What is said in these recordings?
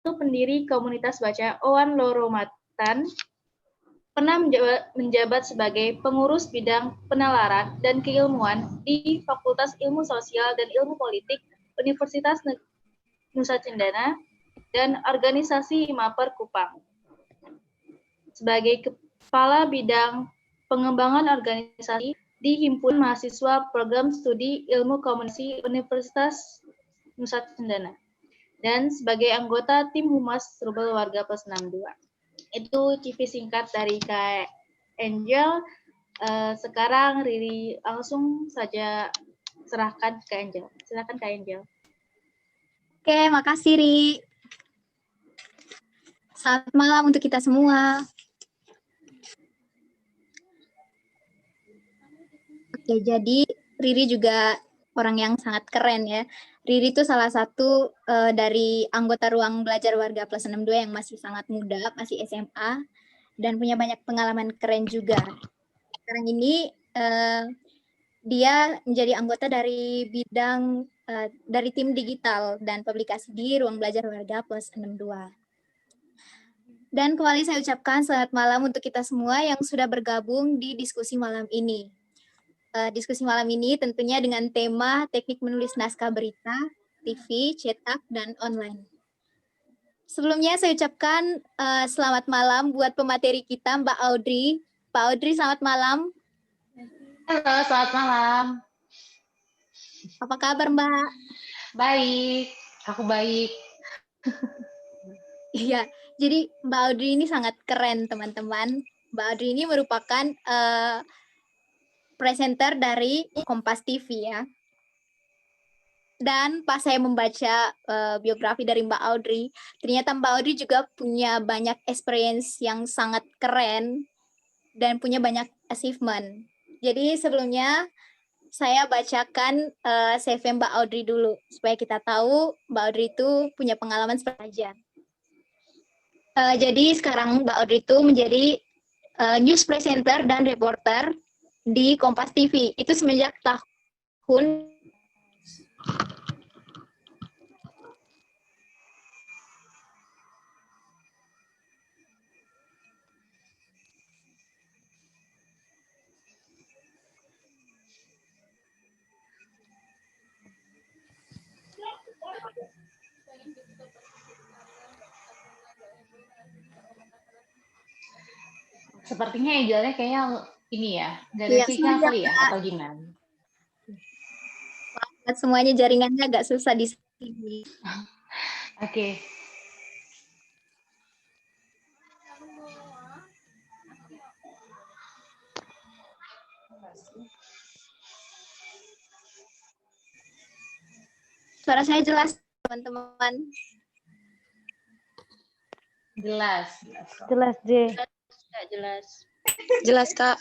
pendiri komunitas baca Oan Loromatan, pernah menjabat sebagai pengurus bidang penalaran dan keilmuan di Fakultas Ilmu Sosial dan Ilmu Politik Universitas Nusa Cendana dan organisasi Himaper Kupang. Sebagai Kepala Bidang Pengembangan Organisasi di Himpunan Mahasiswa Program Studi Ilmu Komunikasi Universitas Nusa Cendana. Dan sebagai anggota tim Humas Rubel Warga Plus 62. Itu CV singkat dari Kak Angel. Sekarang Riri langsung saja serahkan ke Angel. Silakan Kak Angel. Oke, makasih Ri. Selamat malam untuk kita semua. Oke, jadi Riri juga orang yang sangat keren ya. Riri itu salah satu dari anggota Ruang Belajar Warga Plus 62 yang masih sangat muda, masih SMA, dan punya banyak pengalaman keren juga. Sekarang ini dia menjadi anggota dari bidang dari tim digital dan publikasi di Ruang Belajar Warga Plus 62. Dan kembali saya ucapkan selamat malam untuk kita semua yang sudah bergabung di diskusi malam ini. Diskusi malam ini tentunya dengan tema teknik menulis naskah berita, TV, cetak, dan online. Sebelumnya saya ucapkan selamat malam buat pemateri kita Mbak Audrey. Pak Audrey, selamat malam. Halo, selamat malam. Apa kabar Mbak? Baik, aku baik. Iya, jadi Mbak Audrey ini sangat keren teman-teman. Mbak Audrey ini merupakan presenter dari Kompas TV ya. Dan pas saya membaca biografi dari Mbak Audrey, ternyata Mbak Audrey juga punya banyak experience yang sangat keren dan punya banyak achievement. Jadi sebelumnya saya bacakan CV Mbak Audrey dulu, supaya kita tahu Mbak Audrey itu punya pengalaman seperti aja. Jadi sekarang Mbak Audrey itu menjadi news presenter dan reporter di Kompas TV. Itu semenjak tahun Sepertinya Angelnya kayaknya ini ya, dari sinyal kali ya, atau gimana? Semuanya jaringannya agak susah di sini. Oke. Suara saya jelas, teman-teman. Jelas. Jelas, J. Jelas. Jelas, Kak.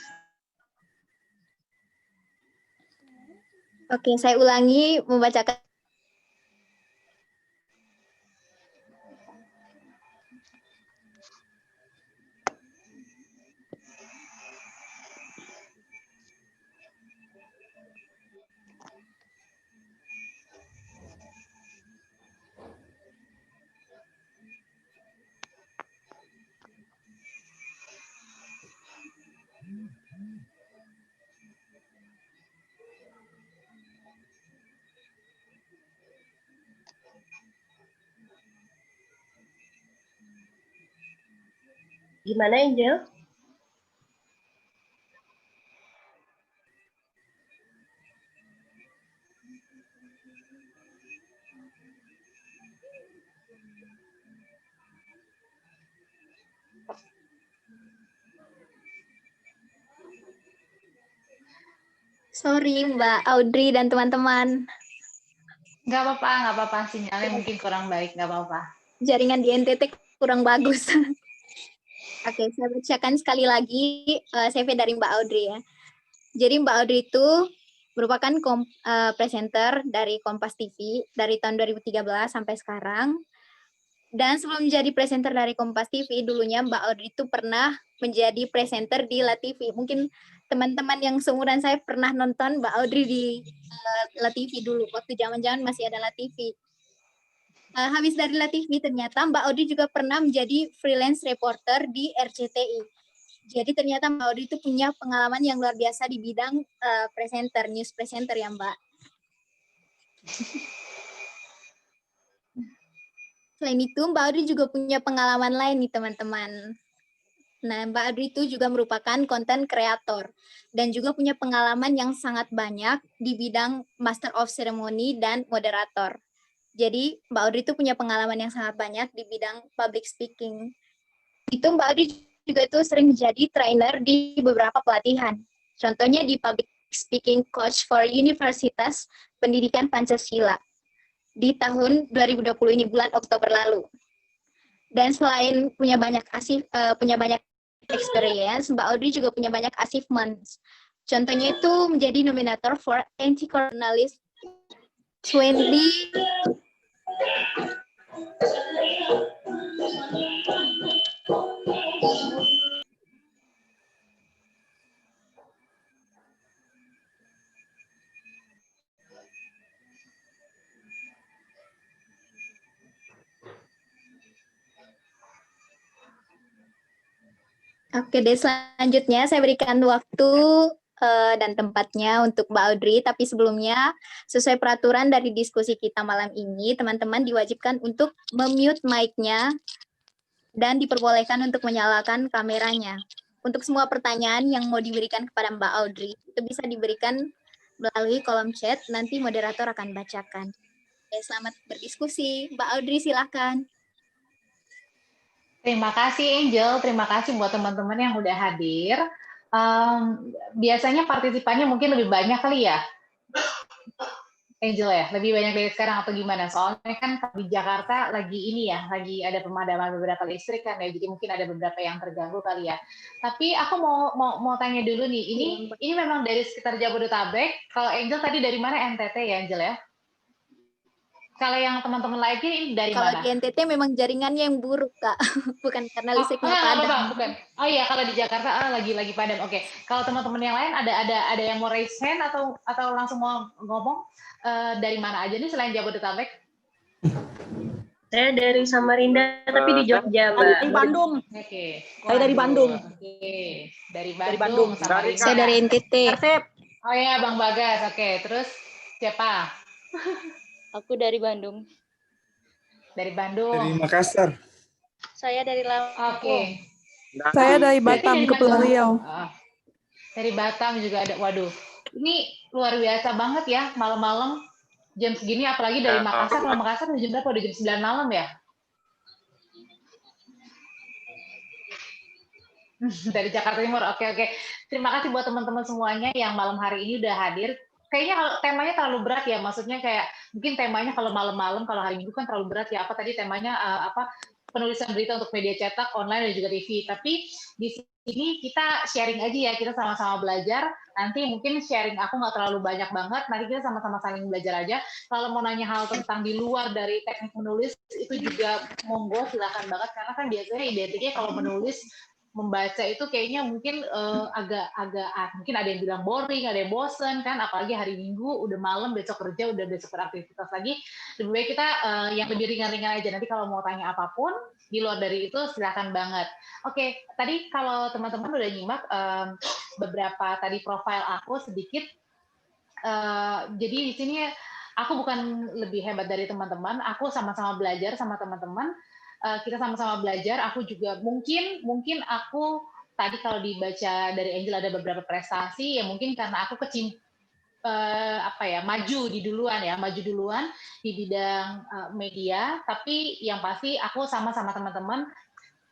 Oke, saya ulangi membacakan. Gimana, Angel? Sorry Mbak Audrey dan teman-teman. Nggak apa-apa. Sinyalnya mungkin kurang baik, nggak apa-apa. Jaringan di NTT kurang bagus. Oke, saya bacakan sekali lagi CV dari Mbak Audrey ya. Jadi Mbak Audrey itu merupakan presenter dari Kompas TV dari tahun 2013 sampai sekarang. Dan sebelum menjadi presenter dari Kompas TV, dulunya Mbak Audrey itu pernah menjadi presenter di LaTV. Mungkin teman-teman yang seumuran saya pernah nonton Mbak Audrey di LaTV dulu, waktu zaman-zaman masih ada LaTV. Habis dari LaTV, ternyata Mbak Audrey juga pernah menjadi freelance reporter di RCTI. Jadi ternyata Mbak Audrey itu punya pengalaman yang luar biasa di bidang presenter, news presenter ya Mbak. Selain itu, Mbak Audrey juga punya pengalaman lain nih teman-teman. Nah, Mbak Audrey itu juga merupakan konten kreator dan juga punya pengalaman yang sangat banyak di bidang Master of Ceremony dan moderator. Jadi, Mbak Audrey itu punya pengalaman yang sangat banyak di bidang public speaking. Itu Mbak Audrey juga itu sering menjadi trainer di beberapa pelatihan. Contohnya di Public Speaking Coach for Universitas Pendidikan Pancasila di tahun 2020 ini, bulan Oktober lalu. Dan selain punya banyak experience, Mbak Audrey juga punya banyak achievements. Contohnya itu menjadi nominator for Anti-Journalist 20. Oke deh, selanjutnya saya berikan waktu dan tempatnya untuk Mbak Audrey, tapi sebelumnya sesuai peraturan dari diskusi kita malam ini, teman-teman diwajibkan untuk memute mic-nya dan diperbolehkan untuk menyalakan kameranya. Untuk semua pertanyaan yang mau diberikan kepada Mbak Audrey, itu bisa diberikan melalui kolom chat, nanti moderator akan bacakan. Oke, selamat berdiskusi. Mbak Audrey, silakan. Terima kasih Angel, terima kasih buat teman-teman yang udah hadir. Biasanya partisipannya mungkin lebih banyak kali ya, Angel ya, lebih banyak dari sekarang atau gimana? Soalnya kan di Jakarta lagi ini ya, lagi ada pemadaman beberapa listrik kan ya, jadi mungkin ada beberapa yang terganggu kali ya. Tapi aku mau tanya dulu nih, ini memang dari sekitar Jabodetabek. Kalau Angel tadi dari mana? NTT ya Angel ya? Kalau yang teman-teman lagi ini dari Kalau mana? di NTT memang jaringannya yang buruk, Kak. Bukan karena listriknya padam. Bukan. Oh iya, kalau di Jakarta lagi padam. Oke. Kalau teman-teman yang lain ada yang mau raise hand atau langsung mau ngomong dari mana aja nih selain Jabodetabek? Saya dari Samarinda, tapi di Jogja, Mbak. Dari Bandung. Oke. Saya dari Bandung. Oke. Dari Bandung. Bandung sama Saya dari NTT. Persib. Oh iya, Bang Bagas. Oke. Terus siapa? Aku dari Bandung. Dari Bandung. Dari Makassar. Saya dari Lampung. Oke. Saya dari Batam, Kepulauan Riau. Dari Batam juga ada. Waduh, ini luar biasa banget ya malam-malam jam segini, apalagi dari Makassar. Kalau Makassar jam berapa? Udah jam 9 malam ya? Dari Jakarta Timur. Oke. Terima kasih buat teman-teman semuanya yang malam hari ini udah hadir. Kayaknya kalau temanya terlalu berat ya, maksudnya kayak mungkin temanya kalau malam-malam, kalau hari Minggu kan terlalu berat ya. Apa tadi temanya penulisan berita untuk media cetak, online dan juga TV. Tapi di sini kita sharing aja ya, kita sama-sama belajar. Nanti mungkin sharing aku nggak terlalu banyak banget. Nanti kita sama-sama saling belajar aja. Kalau mau nanya hal tentang di luar dari teknik menulis itu juga monggo, silakan banget. Karena kan biasanya identiknya kalau menulis membaca itu kayaknya mungkin agak mungkin ada yang bilang boring, ada yang bosen kan, apalagi hari Minggu udah malam, besok kerja, udah besok beraktivitas lagi. Lebih baik kita yang lebih ringan-ringan aja. Nanti kalau mau tanya apapun di luar dari itu silakan banget. Oke, tadi kalau teman-teman udah nyimak beberapa tadi profil aku sedikit. Jadi di sini aku bukan lebih hebat dari teman-teman, aku sama-sama belajar sama teman-teman. Kita sama-sama belajar. Aku juga mungkin aku tadi kalau dibaca dari Angel ada beberapa prestasi ya, mungkin karena aku maju duluan di bidang media. Tapi yang pasti aku sama teman-teman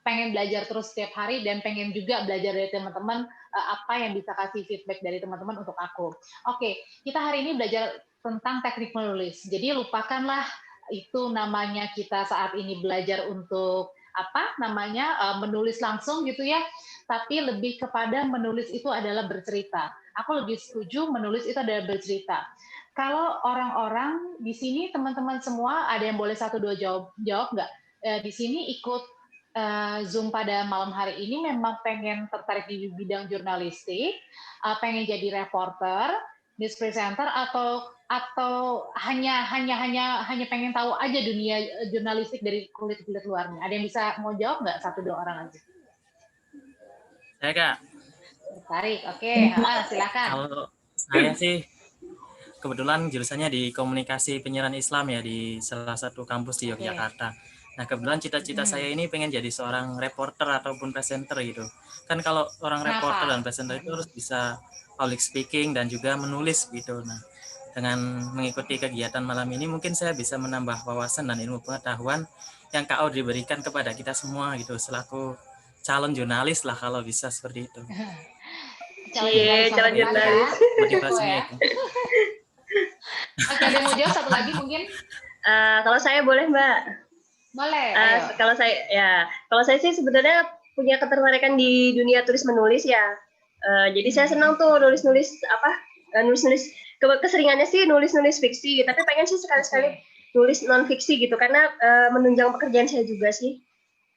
pengen belajar terus setiap hari dan pengen juga belajar dari teman-teman apa yang bisa kasih feedback dari teman-teman untuk aku. Oke, kita hari ini belajar tentang teknik menulis. Jadi lupakanlah itu namanya kita saat ini belajar untuk menulis langsung gitu ya, tapi lebih kepada menulis itu adalah bercerita. Aku lebih setuju menulis itu adalah bercerita. Kalau orang-orang di sini teman-teman semua ada yang boleh 1-2 jawab nggak? Di sini ikut Zoom pada malam hari ini memang pengen tertarik di bidang jurnalistik, pengen jadi reporter, news presenter atau hanya pengen tahu aja dunia jurnalistik dari kulit luarnya? Ada yang bisa mau jawab nggak, 1-2 orang aja? Saya Kak. Tertarik, oke. Silakan. Kalau saya sih kebetulan jurusannya di komunikasi penyiaran Islam ya di salah satu kampus di Yogyakarta. Nah kebetulan cita-cita saya ini pengen jadi seorang reporter ataupun presenter gitu. Kan kalau orang reporter dan presenter itu harus bisa public speaking dan juga menulis gitu. Nah dengan mengikuti kegiatan malam ini mungkin saya bisa menambah wawasan dan ilmu pengetahuan yang Kak Audrey berikan kepada kita semua gitu selaku calon jurnalis lah kalau bisa seperti itu. Calon jurnalis. Motivasinya itu. Oke, ada mau jawab satu lagi mungkin? Kalau saya boleh, Mbak. Boleh. Kalau saya sih sebenarnya punya ketertarikan di dunia tulis menulis ya. Jadi saya senang tuh nulis keseringannya sih nulis fiksi, tapi pengen sih sekali-sekali nulis non fiksi gitu karena menunjang pekerjaan saya juga sih.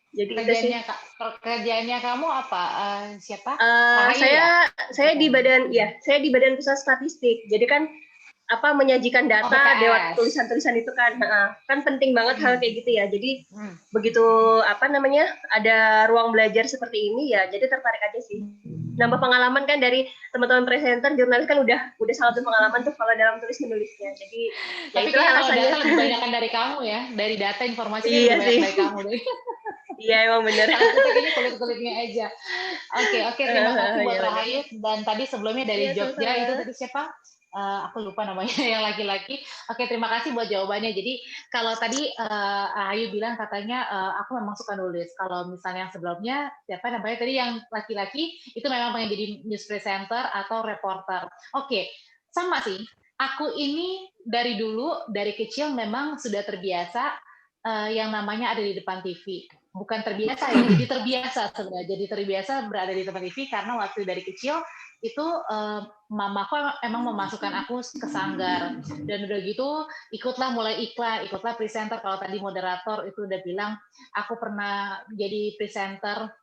Jadi pekerjaannya kamu apa? Siapa? Saya di badan pusat statistik. Jadi kan menyajikan data lewat tulisan-tulisan itu kan penting banget hal kayak gitu ya. Jadi begitu ada ruang belajar seperti ini ya, jadi tertarik aja sih. Nambah pengalaman kan dari teman-teman presenter jurnalis kan udah sangat berpengalaman tuh kalau dalam tulis menulisnya. Jadi tapi ya kalau data lebih banyak dari kamu ya, dari data informasinya lebih banyak dari kamu deh. Iya emang benar. Kayaknya kulit-kulitnya aja. Oke, terima kasih buat Rahayu. Dan tadi sebelumnya dari Jogja itu tadi siapa? Aku lupa namanya yang laki-laki. Oke, terima kasih buat jawabannya. Jadi kalau tadi Ayu bilang katanya aku memang suka nulis. Kalau misalnya yang sebelumnya siapa namanya tadi yang laki-laki itu memang pengen jadi news presenter atau reporter. Oke, sama sih. Aku ini dari dulu dari kecil memang sudah terbiasa yang namanya ada di depan TV. Bukan terbiasa ya, jadi terbiasa sebenarnya. Jadi terbiasa berada di depan TV karena waktu dari kecil itu mamaku emang memasukkan aku ke sanggar dan udah gitu ikutlah presenter. Kalau tadi moderator itu udah bilang aku pernah jadi presenter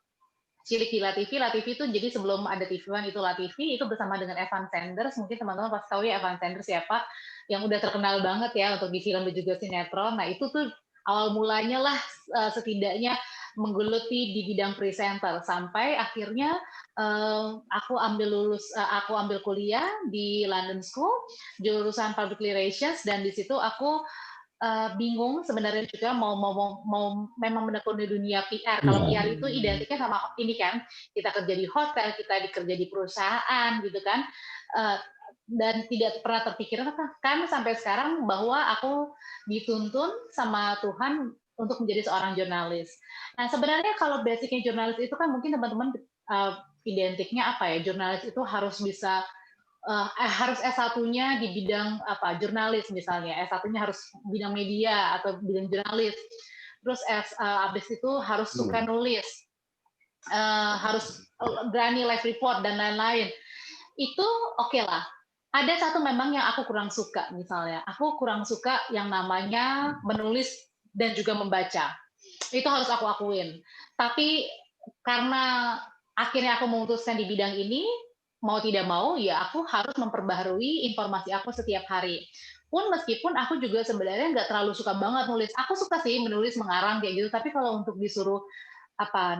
cilik di LaTV itu jadi sebelum ada TV One itu LaTV itu bersama dengan Evan Sanders. Mungkin teman-teman pasti tahu ya Evan Sanders siapa, yang udah terkenal banget ya untuk di film dan juga sinetron. Nah itu tuh awal mulanya lah setidaknya menggeluti di bidang presenter sampai akhirnya aku ambil kuliah di London School jurusan Public Relations dan di situ aku bingung sebenarnya juga mau memang menekuni dunia PR. Kalau PR itu identiknya sama ini kan, kita kerja di hotel, kita kerja di perusahaan gitu kan. Dan tidak pernah terpikirkan kan sampai sekarang bahwa aku dituntun sama Tuhan untuk menjadi seorang jurnalis. Nah sebenarnya kalau basicnya jurnalis itu kan mungkin teman-teman identiknya apa ya, jurnalis itu harus bisa harus S1-nya di bidang jurnalis misalnya, S1-nya harus bidang media atau bidang jurnalis, terus abis itu harus suka nulis, harus berani live report dan lain-lain. Itu oke lah. Ada satu memang yang aku kurang suka, misalnya aku kurang suka yang namanya menulis dan juga membaca. Itu harus aku akuin. Tapi karena akhirnya aku memutuskan di bidang ini, mau tidak mau ya aku harus memperbaharui informasi aku setiap hari. Pun meskipun aku juga sebenarnya nggak terlalu suka banget nulis. Aku suka sih menulis, mengarang kayak gitu, tapi kalau untuk disuruh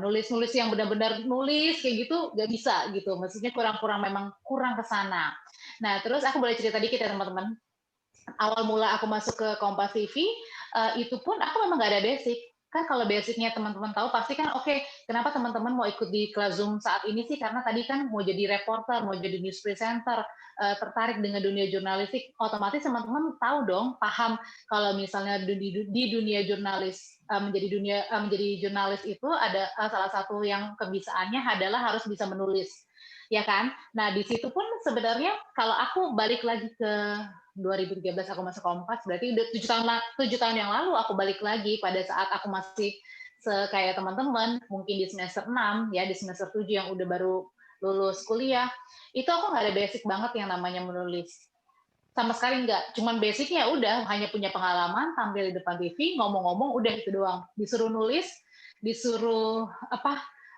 nulis yang benar-benar nulis kayak gitu nggak bisa gitu, maksudnya memang kurang ke sana. Nah terus aku boleh cerita dikit ya teman-teman, awal mula aku masuk ke Kompas TV itu pun aku memang nggak ada basic kan. Kalau basicnya teman-teman tahu pasti kan oke, kenapa teman-teman mau ikut di kelas Zoom saat ini sih, karena tadi kan mau jadi reporter, mau jadi news presenter, tertarik dengan dunia jurnalistik, otomatis teman-teman tahu dong, paham kalau misalnya di dunia jurnalis menjadi jurnalis itu ada salah satu yang kebiasaannya adalah harus bisa menulis, ya kan? Nah di situ pun sebenarnya kalau aku balik lagi ke 2013 aku masuk Kompas, berarti udah 7 tahun yang lalu aku balik lagi pada saat aku masih kayak teman-teman, mungkin di semester 6 ya, di semester 7 yang udah baru lulus kuliah, itu aku nggak ada basic banget yang namanya menulis. Sama sekali nggak, cuman basicnya udah hanya punya pengalaman tampil di depan TV, ngomong-ngomong udah itu doang. Disuruh nulis, disuruh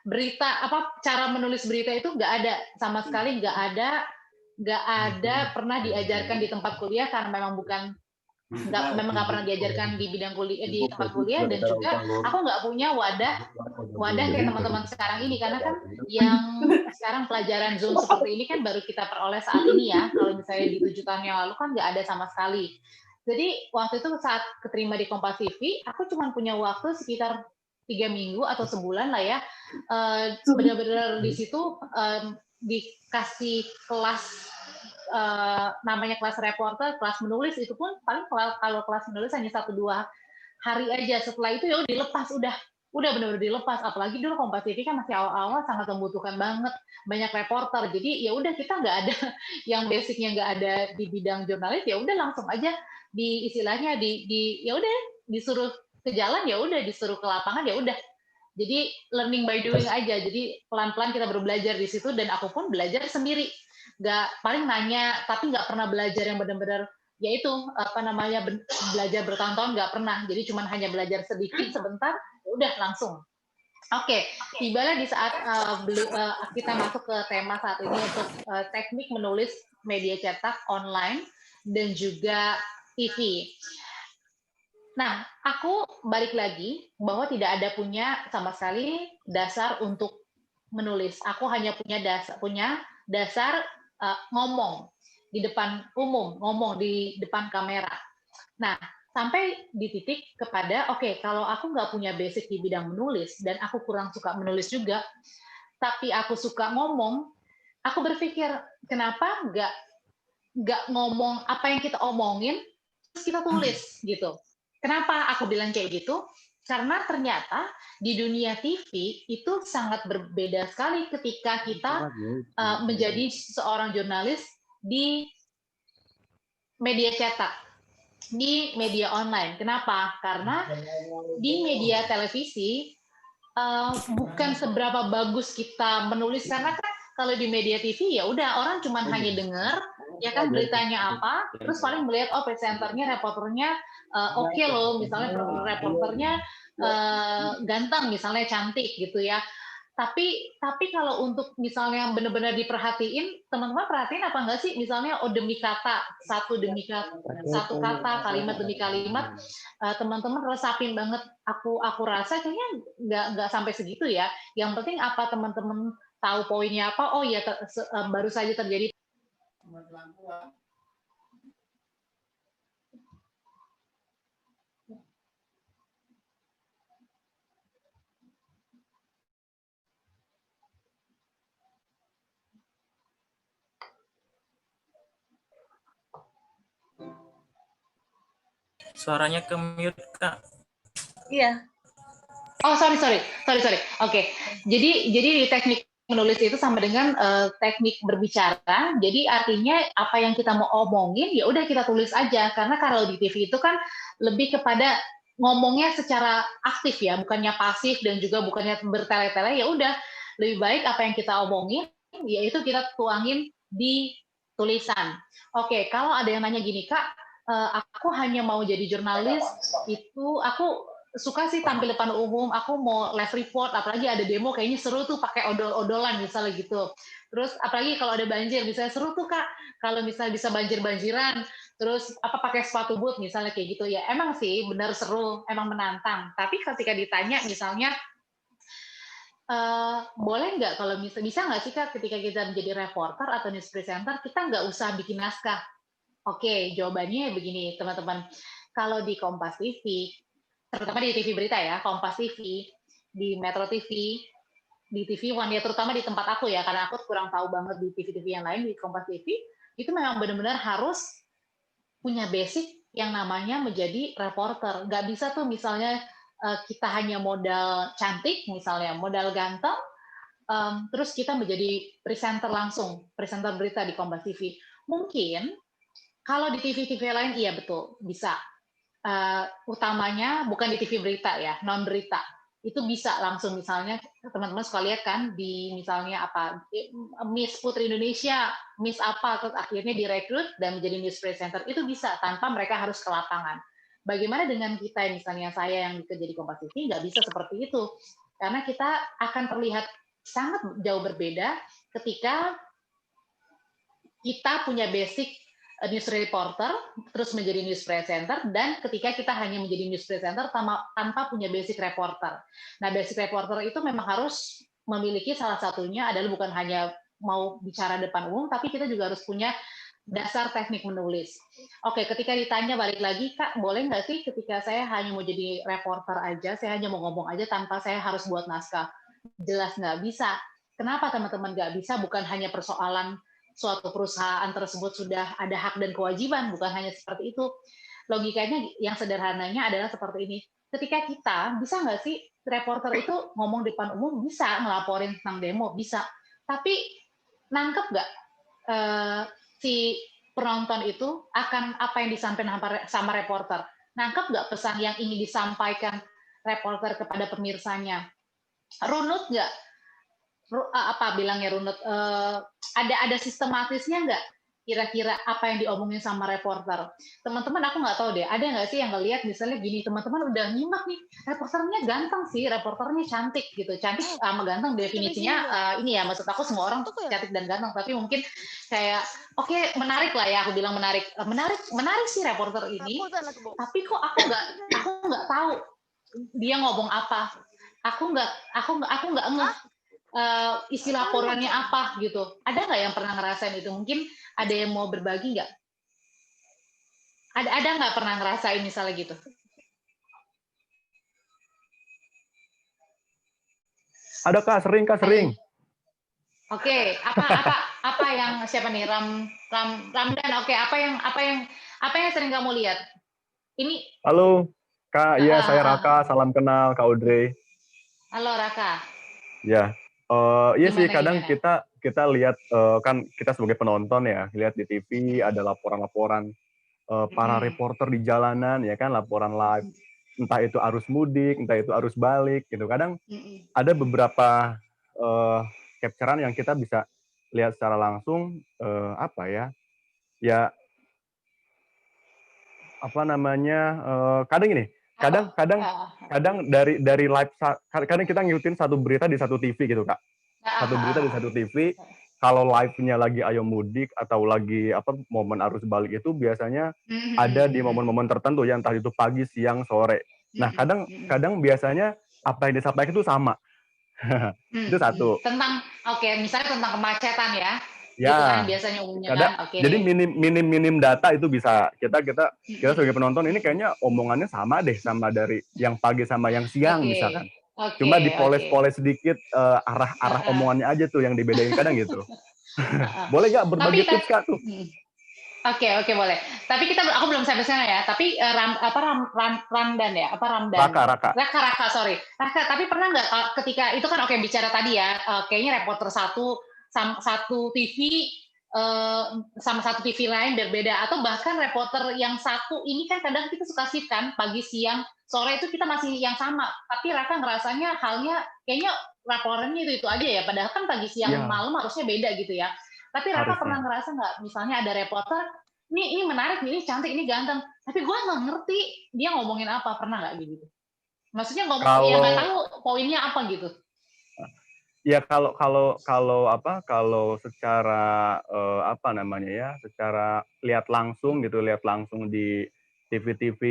berita, cara menulis berita itu nggak ada, sama sekali nggak ada nggak ada pernah diajarkan di tempat kuliah karena memang memang nggak pernah diajarkan di bidang kuliah di tempat kuliah, dan juga aku nggak punya wadah kayak teman-teman sekarang ini, karena kan yang sekarang pelajaran Zoom seperti ini kan baru kita peroleh saat ini ya. Kalau misalnya di 7 tahun yang lalu kan nggak ada sama sekali. Jadi waktu itu saat keterima di Kompas TV, aku cuma punya waktu sekitar 3 minggu atau sebulan lah ya, benar-benar di situ dikasih kelas, namanya kelas reporter, kelas menulis, itu pun paling kalau kelas menulis hanya 1-2 hari aja. Setelah itu ya udah dilepas, udah benar-benar dilepas. Apalagi dulu Kompas TV kan masih awal-awal sangat membutuhkan banget banyak reporter. Jadi ya udah, kita nggak ada yang basicnya nggak ada di bidang jurnalis, ya udah langsung aja istilahnya ya udah disuruh ke jalan, ya udah disuruh ke lapangan, ya udah. Jadi learning by doing aja. Jadi pelan-pelan kita baru belajar di situ, dan aku pun belajar sendiri. Paling nanya, tapi nggak pernah belajar yang benar-benar yaitu belajar bertahun-tahun, nggak pernah. Jadi cuma hanya belajar sedikit sebentar, ya udah langsung. Oke, tibalah di saat kita masuk ke tema saat ini untuk teknik menulis media cetak online dan juga TV. Nah, aku balik lagi bahwa tidak ada punya sama sekali dasar untuk menulis. Aku hanya punya dasar ngomong di depan umum, ngomong di depan kamera. Nah, sampai di titik kepada, oke, kalau aku nggak punya basic di bidang menulis, dan aku kurang suka menulis juga, tapi aku suka ngomong, aku berpikir, kenapa nggak ngomong apa yang kita omongin, terus kita tulis, gitu. Kenapa aku bilang kayak gitu? Karena ternyata di dunia TV itu sangat berbeda sekali ketika kita menjadi seorang jurnalis di media cetak, di media online. Kenapa? Karena di media televisi bukan seberapa bagus kita menulis, karena kan kalau di media TV ya udah orang cuma hanya dengar ya kan beritanya apa, terus paling melihat presenternya, reporternya oke loh, misalnya reporternya ganteng, misalnya cantik gitu ya. Tapi kalau untuk misalnya benar-benar diperhatiin, teman-teman perhatiin apa enggak sih, misalnya demi kata, satu kata, kalimat demi kalimat, teman-teman resapin banget. Aku rasa kayaknya nggak sampai segitu ya. Yang penting apa teman-teman tahu poinnya apa, oh ya baru saja terjadi. Suaranya ke mute, Kak. Iya. Oh, sorry. Oke. Jadi di teknik menulis itu sama dengan teknik berbicara. Jadi artinya apa yang kita mau omongin ya udah kita tulis aja. Karena kalau di TV itu kan lebih kepada ngomongnya secara aktif ya, bukannya pasif dan juga bukannya bertele-tele. Ya udah, lebih baik apa yang kita omongin yaitu kita tuangin di tulisan. Oke, kalau ada yang nanya gini, Kak, aku hanya mau jadi jurnalis, itu aku suka sih tampil depan umum, aku mau live report, apalagi ada demo kayaknya seru tuh pakai odol-odolan misalnya gitu. Terus apalagi kalau ada banjir, misalnya seru tuh Kak, kalau misalnya bisa banjir-banjiran, terus pakai sepatu boot misalnya kayak gitu ya. Emang sih benar seru, emang menantang. Tapi ketika ditanya misalnya, boleh nggak kalau bisa nggak sih Kak ketika kita menjadi reporter atau news presenter, kita nggak usah bikin naskah? Oke, jawabannya begini teman-teman. Kalau di Kompas TV, terutama di TV berita ya, Kompas TV, di Metro TV, di TV One ya, terutama di tempat aku ya, karena aku kurang tahu banget di TV-TV yang lain. Di Kompas TV itu memang benar-benar harus punya basic yang namanya menjadi reporter. Nggak bisa tuh misalnya kita hanya modal cantik, misalnya modal ganteng, terus kita menjadi presenter langsung, presenter berita di Kompas TV. Mungkin kalau di TV-TV lain iya betul bisa. Utamanya bukan di TV berita ya, non berita. Itu bisa langsung misalnya teman-teman suka lihat kan di misalnya apa Miss Putri Indonesia, Miss apa, terus akhirnya direkrut dan menjadi news presenter, itu bisa tanpa mereka harus ke lapangan. Bagaimana dengan kita misalnya saya yang bekerja di Kompas TV, nggak bisa seperti itu. Karena kita akan terlihat sangat jauh berbeda ketika kita punya basic news reporter, terus menjadi news presenter, dan ketika kita hanya menjadi news presenter tanpa punya basic reporter. Nah, basic reporter itu memang harus memiliki salah satunya adalah bukan hanya mau bicara depan umum, tapi kita juga harus punya dasar teknik menulis. Oke, ketika ditanya balik lagi, Kak, boleh nggak sih ketika saya hanya mau jadi reporter aja, saya hanya mau ngomong aja tanpa saya harus buat naskah? Jelas nggak bisa. Kenapa teman-teman nggak bisa? Bukan hanya persoalan suatu perusahaan tersebut sudah ada hak dan kewajiban, bukan hanya seperti itu. Logikanya yang sederhananya adalah seperti ini. Ketika kita, bisa nggak sih reporter itu ngomong di depan umum, bisa ngelaporin tentang demo, bisa. Tapi nangkep nggak si penonton itu akan apa yang disampaikan sama reporter? Nangkep nggak pesan yang ingin disampaikan reporter kepada pemirsanya? Runut nggak? Apa bilangnya runut? Ada sistematisnya nggak? Kira-kira apa yang diomongin sama reporter? Teman-teman aku nggak tahu deh, ada nggak sih yang ngelihat misalnya gini, teman-teman udah nyimak nih, reporternya ganteng sih, reporternya cantik gitu. Cantik sama ganteng definisinya ini ya, maksud aku semua orang tuh cantik dan ganteng, tapi mungkin kayak oke, menarik lah ya, aku bilang menarik sih reporter ini, tapi kok aku nggak tahu dia ngomong apa, aku nggak ngeh isi laporannya apa gitu. Ada nggak yang pernah ngerasain itu? Mungkin ada yang mau berbagi nggak? Ada nggak pernah ngerasain misalnya gitu? Ada Kak, sering. Oke, apa yang siapa nih Ramdan? Oke, apa yang sering kamu lihat? Ini. Halo Kak, iya saya Raka, salam kenal Kak Audrey. Halo Raka. Ya, iya sih kadang kita lihat kan kita sebagai penonton ya, lihat di TV ada laporan-laporan para reporter di jalanan ya kan, laporan live, entah itu arus mudik, entah itu arus balik gitu. Kadang ada beberapa capture-an yang kita bisa lihat secara langsung kadang dari live, kadang kita ngikutin satu berita di satu TV gitu Kak, satu berita di satu TV. Kalau live-nya lagi ayo mudik atau lagi momen arus balik itu biasanya ada di momen-momen tertentu ya, entah itu pagi, siang, sore. Nah kadang biasanya apa yang disampaikan itu sama. Itu satu. Misalnya tentang kemacetan ya. Ya, gitu kan biasanya umumnya kan. Jadi minim data itu bisa kita sebagai penonton ini kayaknya omongannya sama deh, sama dari yang pagi sama yang siang misalkan. Cuma dipoles-poles sedikit arah omongannya aja tuh yang dibedain kadang gitu. Boleh nggak berbagi tips Kak tuh? Oke, boleh. Tapi aku belum sampai sana ya. Tapi Ramdan ya? Raka, sorry. Raka, tapi pernah nggak ketika itu kan bicara tadi ya, kayaknya reporter satu TV sama satu TV lain berbeda, atau bahkan reporter yang satu ini kan kadang kita suka shift kan, pagi, siang, sore itu kita masih yang sama, tapi Raka ngerasanya halnya kayaknya laporannya itu aja ya, padahal kan pagi, siang, malam harusnya beda gitu ya. Tapi Raka pernah ngerasa nggak, misalnya ada reporter, ini menarik, ini cantik, ini ganteng, tapi gue nggak ngerti dia ngomongin apa, pernah nggak gitu? Maksudnya ngomong yang nggak tahu poinnya apa gitu? Ya kalau secara secara lihat langsung di TV-TV,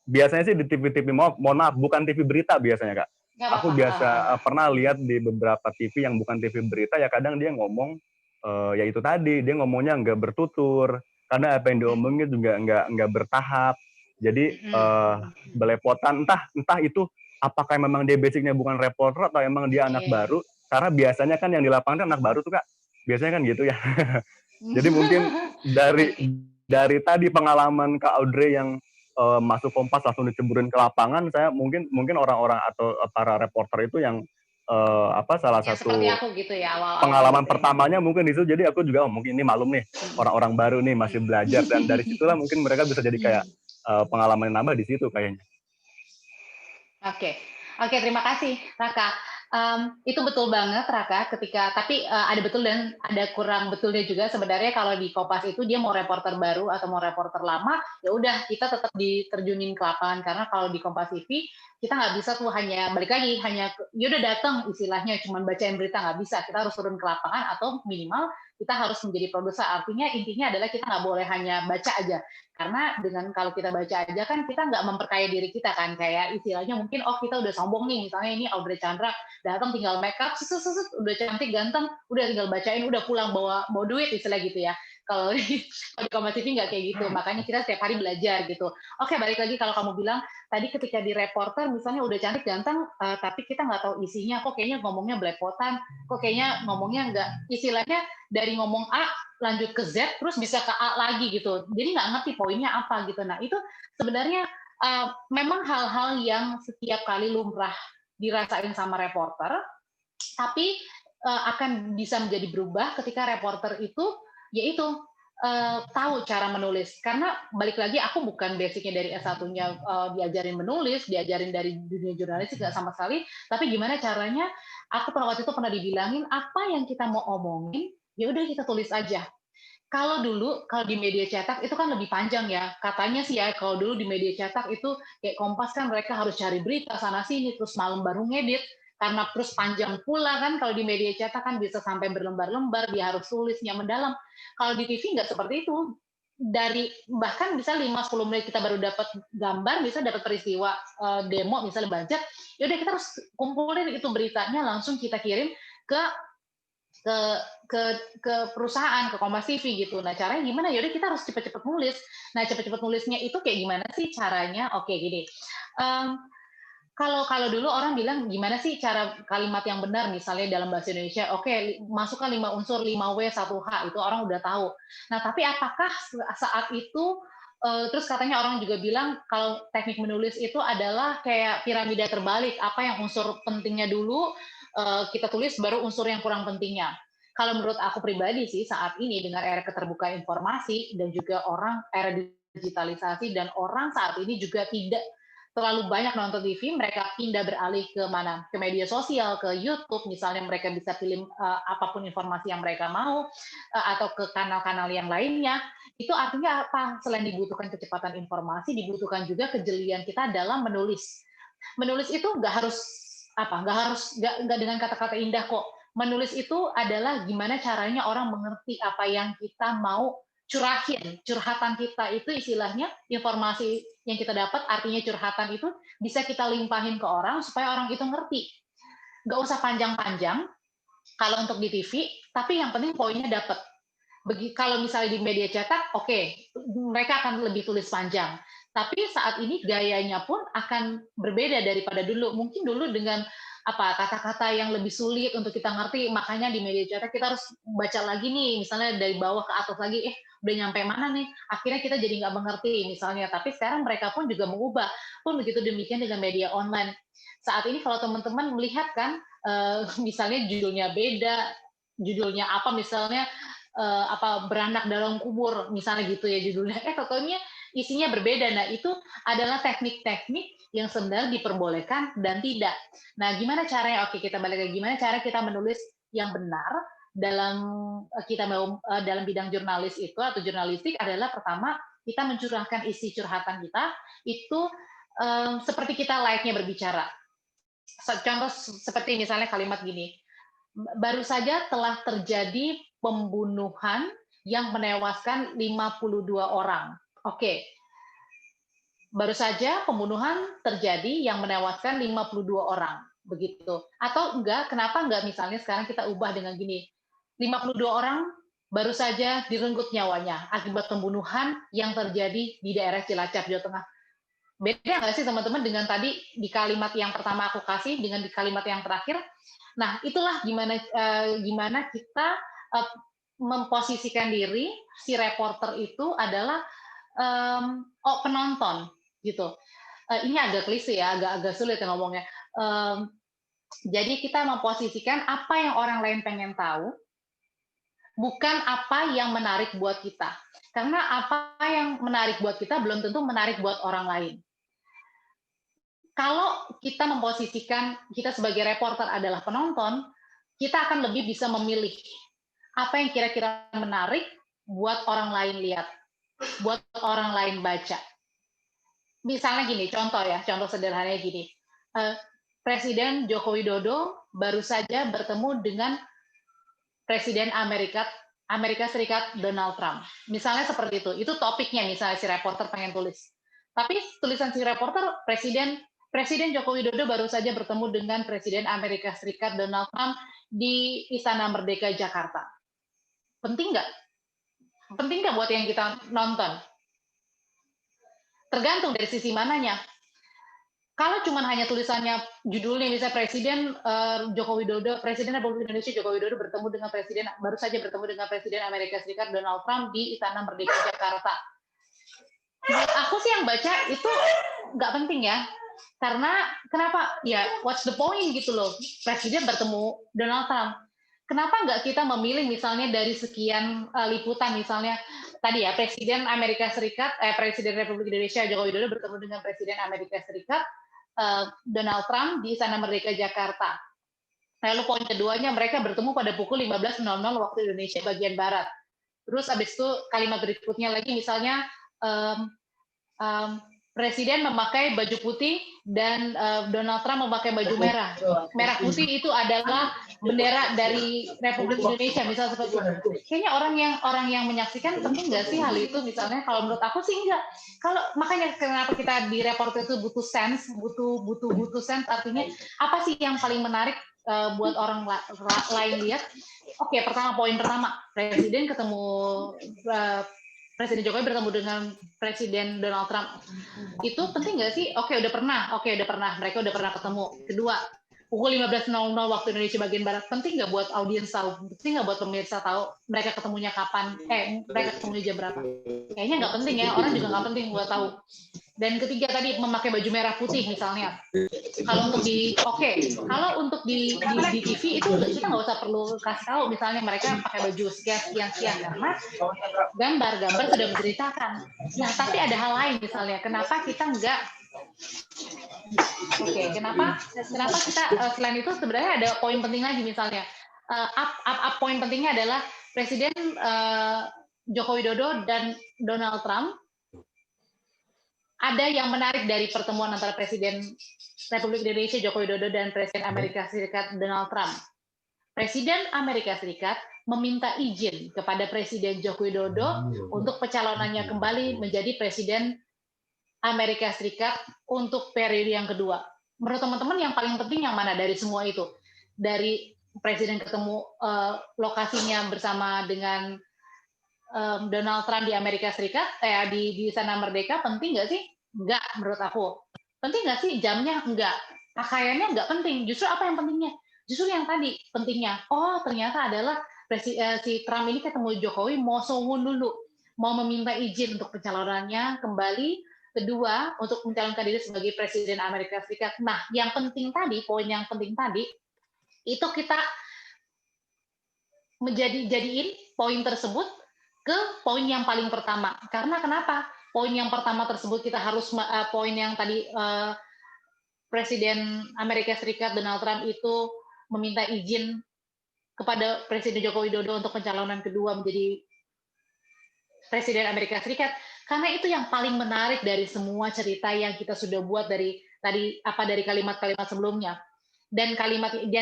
biasanya sih di TV-TV, mohon maaf, bukan TV berita biasanya Kak. Aku biasa pernah lihat di beberapa TV yang bukan TV berita ya, kadang dia ngomong ya itu tadi, dia ngomongnya nggak bertutur, karena apa yang diomongnya juga nggak bertahap. Jadi belepotan, entah itu apakah memang dia basicnya bukan reporter atau emang dia anak baru, karena biasanya kan yang di lapangan anak baru tuh Kak, biasanya kan gitu ya. Jadi mungkin dari tadi pengalaman Kak Audrey yang masuk Kompas langsung diceburin ke lapangan, saya mungkin orang-orang atau para reporter itu yang salah satu gitu ya, pengalaman pertamanya mungkin itu, jadi aku juga mungkin ini malum nih, orang-orang baru nih masih belajar, dan dari situlah mungkin mereka bisa jadi kayak pengalaman yang nambah di situ kayaknya. Oke, terima kasih Raka. Itu betul banget Raka, tapi ada betul dan ada kurang betulnya juga sebenarnya. Kalau di Kompas itu dia mau reporter baru atau mau reporter lama, ya udah kita tetap diterjunin ke lapangan, karena kalau di Kompas TV kita nggak bisa tuh hanya balik lagi, hanya ya udah datang istilahnya cuma bacain berita, nggak bisa, kita harus turun ke lapangan atau minimal kita harus menjadi produser. Artinya intinya adalah kita nggak boleh hanya baca aja. Karena dengan kalau kita baca aja kan kita nggak memperkaya diri kita kan, kayak istilahnya mungkin kita udah sombong nih, misalnya ini Audrey Chandra datang tinggal make up, udah cantik ganteng, udah tinggal bacain, udah pulang bawa duit istilah gitu ya. Kalau di Kompas TV nggak kayak gitu, makanya kita setiap hari belajar gitu. Oke, balik lagi kalau kamu bilang tadi ketika di reporter misalnya udah cantik ganteng, tapi kita nggak tahu isinya, kok kayaknya ngomongnya belepotan, kok kayaknya ngomongnya nggak, istilahnya dari ngomong A lanjut ke Z terus bisa ke A lagi gitu, jadi nggak ngerti poinnya apa gitu. Nah itu sebenarnya memang hal-hal yang setiap kali lumrah dirasain sama reporter, tapi akan bisa menjadi berubah ketika reporter itu yaitu tahu cara menulis. Karena balik lagi aku bukan basicnya dari S1-nya diajarin menulis, diajarin dari dunia jurnalistik nggak sama sekali, tapi gimana caranya, aku waktu itu pernah dibilangin apa yang kita mau omongin ya udah kita tulis aja. Kalau di media cetak itu kan lebih panjang ya, katanya sih ya, kalau dulu di media cetak itu kayak Kompas kan mereka harus cari berita sana sini terus malam baru ngedit, karena terus panjang pula kan. Kalau di media cetak kan bisa sampai berlembar-lembar, dia harus tulisnya mendalam. Kalau di TV nggak seperti itu, dari bahkan bisa 5-10 menit kita baru dapat gambar, bisa dapat peristiwa demo misalnya budget, ya udah kita harus kumpulin itu beritanya, langsung kita kirim ke perusahaan, ke Kompas TV gitu. Nah caranya gimana? Yaudah kita harus cepet-cepet nulis. Nah cepet-cepet nulisnya itu kayak gimana sih caranya? Oke gini, kalau dulu orang bilang gimana sih cara kalimat yang benar misalnya dalam bahasa Indonesia, oke, masukkan 5 unsur, 5W, 1H, itu orang udah tahu. Nah tapi apakah saat itu terus katanya orang juga bilang kalau teknik menulis itu adalah kayak piramida terbalik, apa yang unsur pentingnya dulu kita tulis, baru unsur yang kurang pentingnya. Kalau menurut aku pribadi sih saat ini dengan era keterbukaan informasi dan juga era digitalisasi dan orang saat ini juga tidak terlalu banyak nonton TV, mereka pindah beralih ke mana? Ke media sosial, ke YouTube, misalnya mereka bisa pilih apapun informasi yang mereka mau, atau ke kanal-kanal yang lainnya. Itu artinya apa? Selain dibutuhkan kecepatan informasi, dibutuhkan juga kejelian kita dalam menulis. Menulis itu nggak dengan kata-kata indah kok. Menulis itu adalah gimana caranya orang mengerti apa yang kita mau curhatan kita itu istilahnya informasi yang kita dapat, artinya curhatan itu bisa kita limpahin ke orang supaya orang itu ngerti. Nggak usah panjang-panjang kalau untuk di TV, tapi yang penting poinnya dapat. Kalau misalnya di media cetak, oke, mereka akan lebih tulis panjang. Tapi saat ini gayanya pun akan berbeda daripada dulu. Mungkin dulu dengan kata-kata yang lebih sulit untuk kita ngerti, makanya di media cetak kita harus baca lagi nih, misalnya dari bawah ke atas lagi, udah nyampe mana nih, akhirnya kita jadi nggak mengerti misalnya. Tapi sekarang mereka pun juga mengubah, pun begitu demikian dengan media online. Saat ini kalau teman-teman melihat kan, misalnya judulnya beda, judulnya apa misalnya, beranak dalam kubur misalnya gitu ya judulnya, totalnya isinya berbeda. Nah itu adalah teknik-teknik yang sebenarnya diperbolehkan dan tidak. Nah gimana caranya? Oke, kita balik lagi, gimana cara kita menulis yang benar dalam dalam bidang jurnalis itu atau jurnalistik adalah pertama kita mencurahkan isi curhatan kita itu seperti kita layaknya berbicara. Contoh seperti misalnya kalimat gini, baru saja telah terjadi pembunuhan yang menewaskan 52 orang. Oke. Baru saja pembunuhan terjadi yang menewaskan 52 orang. Begitu. Atau enggak, kenapa enggak misalnya sekarang kita ubah dengan gini, 52 orang baru saja direnggut nyawanya akibat pembunuhan yang terjadi di daerah Cilacap, Jawa Tengah. Beda nggak sih teman-teman dengan tadi di kalimat yang pertama aku kasih dengan di kalimat yang terakhir? Nah, itulah gimana kita memposisikan diri si reporter itu adalah penonton gitu. Ini agak klise ya, agak sulit ya ngomongnya. Jadi kita memposisikan apa yang orang lain pengen tahu, bukan apa yang menarik buat kita. Karena apa yang menarik buat kita belum tentu menarik buat orang lain. Kalau kita memposisikan kita sebagai reporter adalah penonton, kita akan lebih bisa memilih apa yang kira-kira menarik buat orang lain lihat, buat orang lain baca. Misalnya gini, contoh sederhananya gini. Presiden Joko Widodo baru saja bertemu dengan Presiden Amerika Amerika Serikat Donald Trump. Misalnya seperti itu topiknya misalnya si reporter pengen tulis. Tapi tulisan si reporter, Presiden Joko Widodo baru saja bertemu dengan Presiden Amerika Serikat Donald Trump di Istana Merdeka Jakarta. Penting nggak? Penting nggak buat yang kita nonton? Tergantung dari sisi mananya. Kalau cuma hanya tulisannya judulnya misalnya Presiden Joko Widodo, Presiden Republik Indonesia Joko Widodo baru saja bertemu dengan Presiden Amerika Serikat Donald Trump di Istana Merdeka Jakarta. Menurut aku sih yang baca itu nggak penting ya, karena kenapa? Ya, what's the point gitu loh, Presiden bertemu Donald Trump. Kenapa nggak kita memilih misalnya dari sekian liputan misalnya tadi ya Presiden Amerika Serikat, Presiden Republik Indonesia Joko Widodo bertemu dengan Presiden Amerika Serikat Donald Trump di Istana Merdeka Jakarta. Lalu poin keduanya mereka bertemu pada pukul 15.00 waktu Indonesia bagian Barat. Terus habis itu kalimat berikutnya lagi misalnya Presiden memakai baju putih dan Donald Trump memakai baju merah. Merah putih itu adalah bendera dari Republik Indonesia, misalnya seperti itu. Kayaknya orang yang menyaksikan penting nggak sih hal itu? Misalnya kalau menurut aku sih enggak. Kalau makanya kenapa kita di reporter itu butuh sense, butuh sense artinya apa sih yang paling menarik buat orang lain lihat? Oke, poin pertama, Presiden ketemu Presiden Jokowi bertemu dengan Presiden Donald Trump. Itu penting nggak sih? Oke, udah pernah. Mereka udah pernah ketemu. Kedua, pukul 15.00 waktu Indonesia bagian Barat. Penting nggak buat audiens tahu? Penting nggak buat pemirsa tahu mereka ketemunya kapan? Mereka ketemunya jam berapa? Kayaknya nggak penting ya. Orang juga nggak penting buat tahu. Dan ketiga tadi memakai baju merah putih misalnya. Kalau untuk di TV itu kita nggak usah perlu kasih tahu misalnya mereka pakai baju sekian karena gambar sudah menceritakan. Nah tapi ada hal lain misalnya kenapa kita nggak kenapa kita selain itu sebenarnya ada poin penting lagi misalnya poin pentingnya adalah Presiden Joko Widodo dan Donald Trump. Ada yang menarik dari pertemuan antara Presiden Republik Indonesia Joko Widodo dan Presiden Amerika Serikat Donald Trump. Presiden Amerika Serikat meminta izin kepada Presiden Joko Widodo untuk pencalonannya kembali menjadi Presiden Amerika Serikat untuk periode yang kedua. Menurut teman-teman yang paling penting yang mana dari semua itu? Dari Presiden ketemu lokasinya bersama dengan Donald Trump di Amerika Serikat, di Istana Merdeka, penting nggak sih? Nggak, menurut aku. Penting nggak sih? Jamnya? Nggak. Pakaiannya nggak penting. Justru apa yang pentingnya? Justru yang tadi pentingnya. Oh, ternyata adalah si Trump ini ketemu Jokowi mau sohun dulu. Mau meminta izin untuk pencalonannya kembali. Kedua, untuk mencalonkan diri sebagai Presiden Amerika Serikat. Nah, yang penting tadi, poin yang penting tadi, itu kita jadiin poin tersebut ke poin yang paling pertama. Karena kenapa? Poin yang pertama tersebut kita harus poin yang tadi Presiden Amerika Serikat Donald Trump itu meminta izin kepada Presiden Joko Widodo untuk pencalonan kedua menjadi Presiden Amerika Serikat. Karena itu yang paling menarik dari semua cerita yang kita sudah buat dari kalimat-kalimat sebelumnya. Dan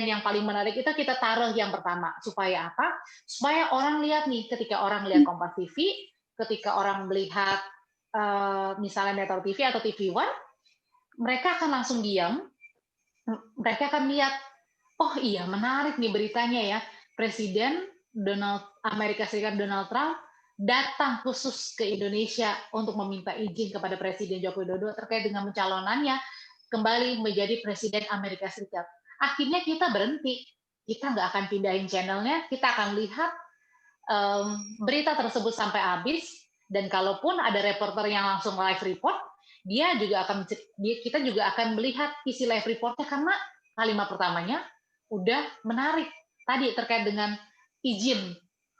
yang paling menarik itu kita taruh yang pertama. Supaya apa? Supaya orang lihat nih, ketika orang lihat Kompas TV, ketika orang melihat misalnya Metro TV atau TV One, mereka akan langsung diam, mereka akan lihat, oh iya menarik nih beritanya ya, Presiden Amerika Serikat Donald Trump datang khusus ke Indonesia untuk meminta izin kepada Presiden Joko Widodo terkait dengan pencalonannya kembali menjadi Presiden Amerika Serikat. Akhirnya kita berhenti, kita nggak akan pindahin channelnya, kita akan lihat berita tersebut sampai habis, dan kalaupun ada reporter yang langsung live report, kita juga akan melihat isi live reportnya karena kalimat pertamanya udah menarik tadi terkait dengan izin.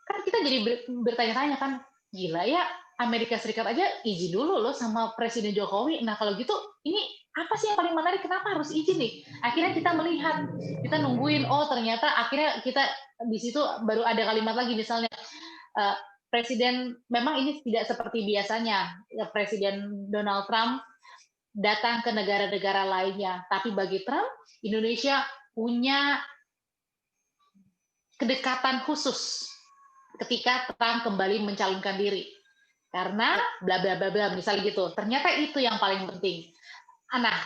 Kan kita jadi bertanya-tanya kan, gila ya Amerika Serikat aja izin dulu loh sama Presiden Jokowi. Nah kalau gitu ini apa sih yang paling menarik? Kenapa harus izin nih? Akhirnya kita melihat, kita nungguin. Oh ternyata akhirnya kita di situ baru ada kalimat lagi misalnya Presiden memang ini tidak seperti biasanya Presiden Donald Trump datang ke negara-negara lainnya. Tapi bagi Trump Indonesia punya kedekatan khusus ketika Trump kembali mencalonkan diri. Karena bla bla bla bla misalnya gitu. Ternyata itu yang paling penting. Nah,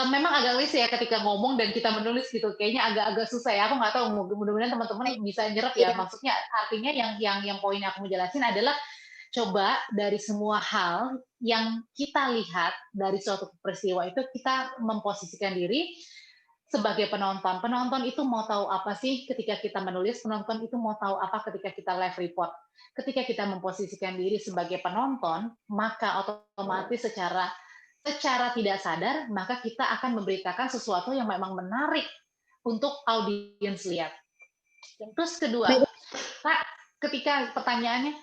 memang agak risih ya ketika ngomong dan kita menulis gitu. Kayaknya agak-agak susah ya. Aku nggak tahu, mudah-mudahan teman-teman bisa nyerap ya. Maksudnya artinya yang poin yang aku mau jelasin adalah coba dari semua hal yang kita lihat dari suatu peristiwa itu kita memposisikan diri sebagai penonton. Penonton itu mau tahu apa sih ketika kita menulis, penonton itu mau tahu apa ketika kita live report. Ketika kita memposisikan diri sebagai penonton, maka otomatis secara tidak sadar, maka kita akan memberitakan sesuatu yang memang menarik untuk audiens lihat. Terus kedua, Kak, ketika pertanyaannya,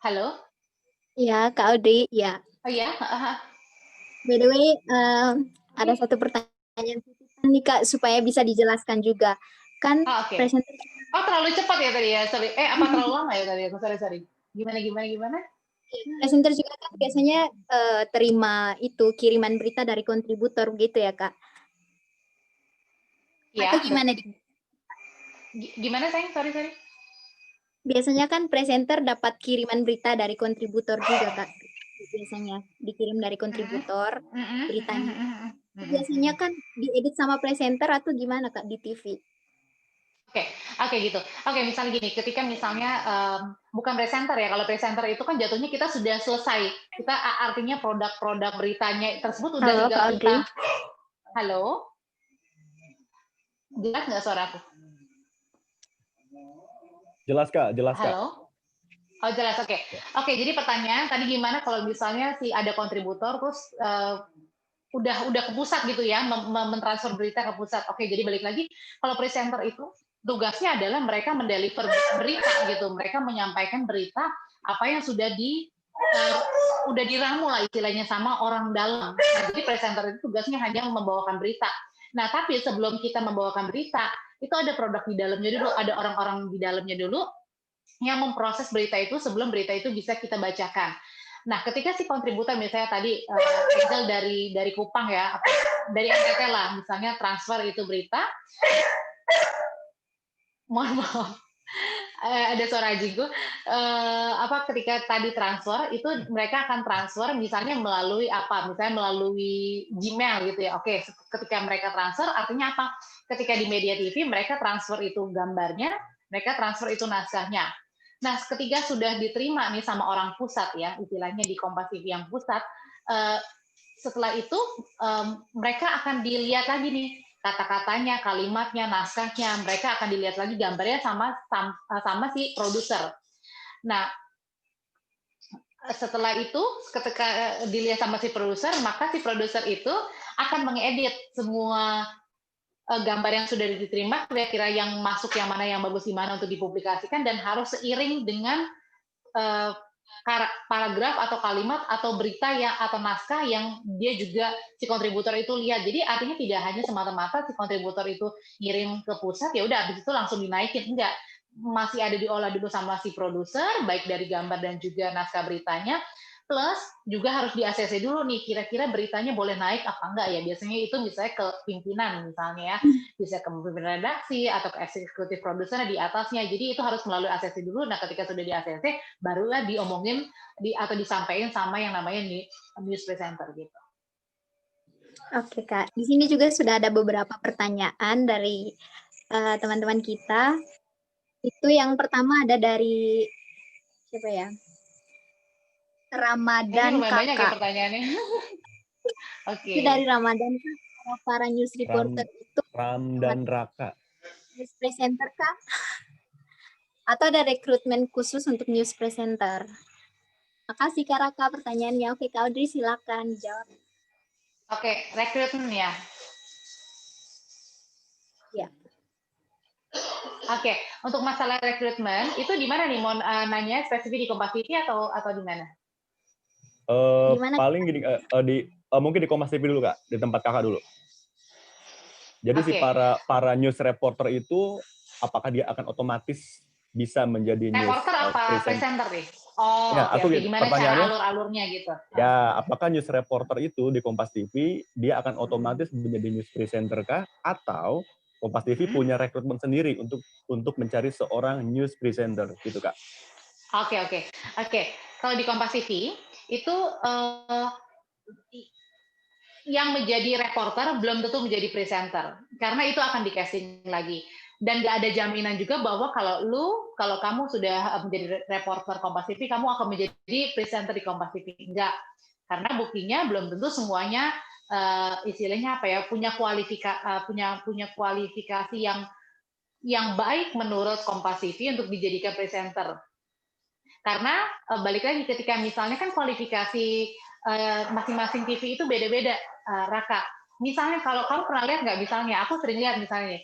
halo? Ya, Kak Audrey, ya. Oh ya? By the way, ada satu pertanyaan nih Kak, supaya bisa dijelaskan juga. Kan presenter. Oh, terlalu cepat ya tadi ya? Sorry. Apa terlalu lama ya tadi? Sorry. Gimana? Presenter juga kan biasanya terima itu kiriman berita dari kontributor gitu ya Kak? Ya. Atau gimana? Gimana sayang? Sorry. Biasanya kan presenter dapat kiriman berita dari kontributor juga Kak. Biasanya dikirim dari kontributor beritanya. Biasanya kan diedit sama presenter atau gimana Kak di TV? Oke gitu. Oke, misalnya gini, ketika misalnya bukan presenter ya, kalau presenter itu kan jatuhnya kita sudah selesai. Kita artinya produk-produk beritanya tersebut udah tinggal kita. Halo? Jelas nggak suara aku? Jelas Kak. Halo? Oh jelas, oke. Oke, jadi pertanyaan tadi gimana kalau misalnya ada kontributor terus udah ke pusat gitu ya, mentransfer berita ke pusat. Oke, jadi balik lagi, kalau presenter itu tugasnya adalah mereka mendeliver berita gitu, mereka menyampaikan berita apa yang sudah udah diramu lah istilahnya sama orang dalam. Nah, jadi presenter itu tugasnya hanya membawakan berita. Nah, tapi sebelum kita membawakan berita, itu ada produk di dalamnya dulu, ada orang-orang di dalamnya dulu yang memproses berita itu sebelum berita itu bisa kita bacakan. Nah, ketika si kontributor misalnya tadi Angel dari Kupang ya, dari NTT lah, misalnya transfer itu berita, mohon maaf, ada suara anjingku. Ketika tadi transfer itu mereka akan transfer misalnya melalui misalnya melalui Gmail gitu ya. Oke, ketika mereka transfer artinya apa? Ketika di media TV mereka transfer itu gambarnya, mereka transfer itu naskahnya. Nah, ketika sudah diterima nih sama orang pusat ya, istilahnya di Kompas TV yang pusat, setelah itu mereka akan dilihat lagi nih kata-katanya, kalimatnya, naskahnya, mereka akan dilihat lagi gambarnya sama si produser. Nah, setelah itu ketika dilihat sama si produser, maka si produser itu akan mengedit semua gambar yang sudah diterima, kira-kira yang masuk yang mana, yang bagus di mana untuk dipublikasikan, dan harus seiring dengan paragraf atau kalimat atau berita atau naskah yang dia juga si kontributor itu lihat. Jadi artinya tidak hanya semata-mata si kontributor itu ngirim ke pusat ya udah habis itu langsung dinaikin, enggak, masih ada diolah dulu sama si produser baik dari gambar dan juga naskah beritanya, plus juga harus di-ACC dulu nih kira-kira beritanya boleh naik apa enggak ya. Biasanya itu misalnya ke pimpinan misalnya ya, bisa ke pimpinan redaksi atau ke eksekutif produsernya di atasnya. Jadi itu harus melalui ACC dulu. Nah, ketika sudah di-ACC barulah diomongin atau disampaikan sama yang namanya news presenter gitu. Oke Kak, di sini juga sudah ada beberapa pertanyaan dari teman-teman kita. Itu yang pertama ada dari siapa ya? Ramadan Kakak. Banyak ya pertanyaannya. Itu dari Ramadan, para news reporter itu. Ramdan Raka. News presenter kah? Atau ada rekrutmen khusus untuk news presenter? Makasih Kak Raka pertanyaannya. Oke Kak Audrey silakan jawab. Oke, rekrutmen ya. Ya. Oke, untuk masalah rekrutmen itu di mana nih? Mau nanya spesifik di Kompas TV atau di mana? Paling gini mungkin di Kompas TV dulu Kak, di tempat Kakak dulu. Jadi si para news reporter itu apakah dia akan otomatis bisa menjadi news reporter apa presenter nih? Oh, ya, gimana cara alur-alurnya gitu? Ya, apakah news reporter itu di Kompas TV dia akan otomatis menjadi news presenter kah atau Kompas TV punya rekrutmen sendiri untuk mencari seorang news presenter gitu Kak. Oke. Kalau di Kompas TV itu yang menjadi reporter belum tentu menjadi presenter, karena itu akan di casting lagi. Dan nggak ada jaminan juga bahwa kalau kamu sudah menjadi reporter Kompas TV, kamu akan menjadi presenter di Kompas TV. Enggak, karena buktinya belum tentu semuanya istilahnya punya kualifikasi yang baik menurut Kompas TV untuk dijadikan presenter. Karena balik lagi ketika misalnya kan kualifikasi masing-masing TV itu beda-beda, Raka. Misalnya kalau kamu pernah lihat nggak, misalnya aku sering lihat misalnya,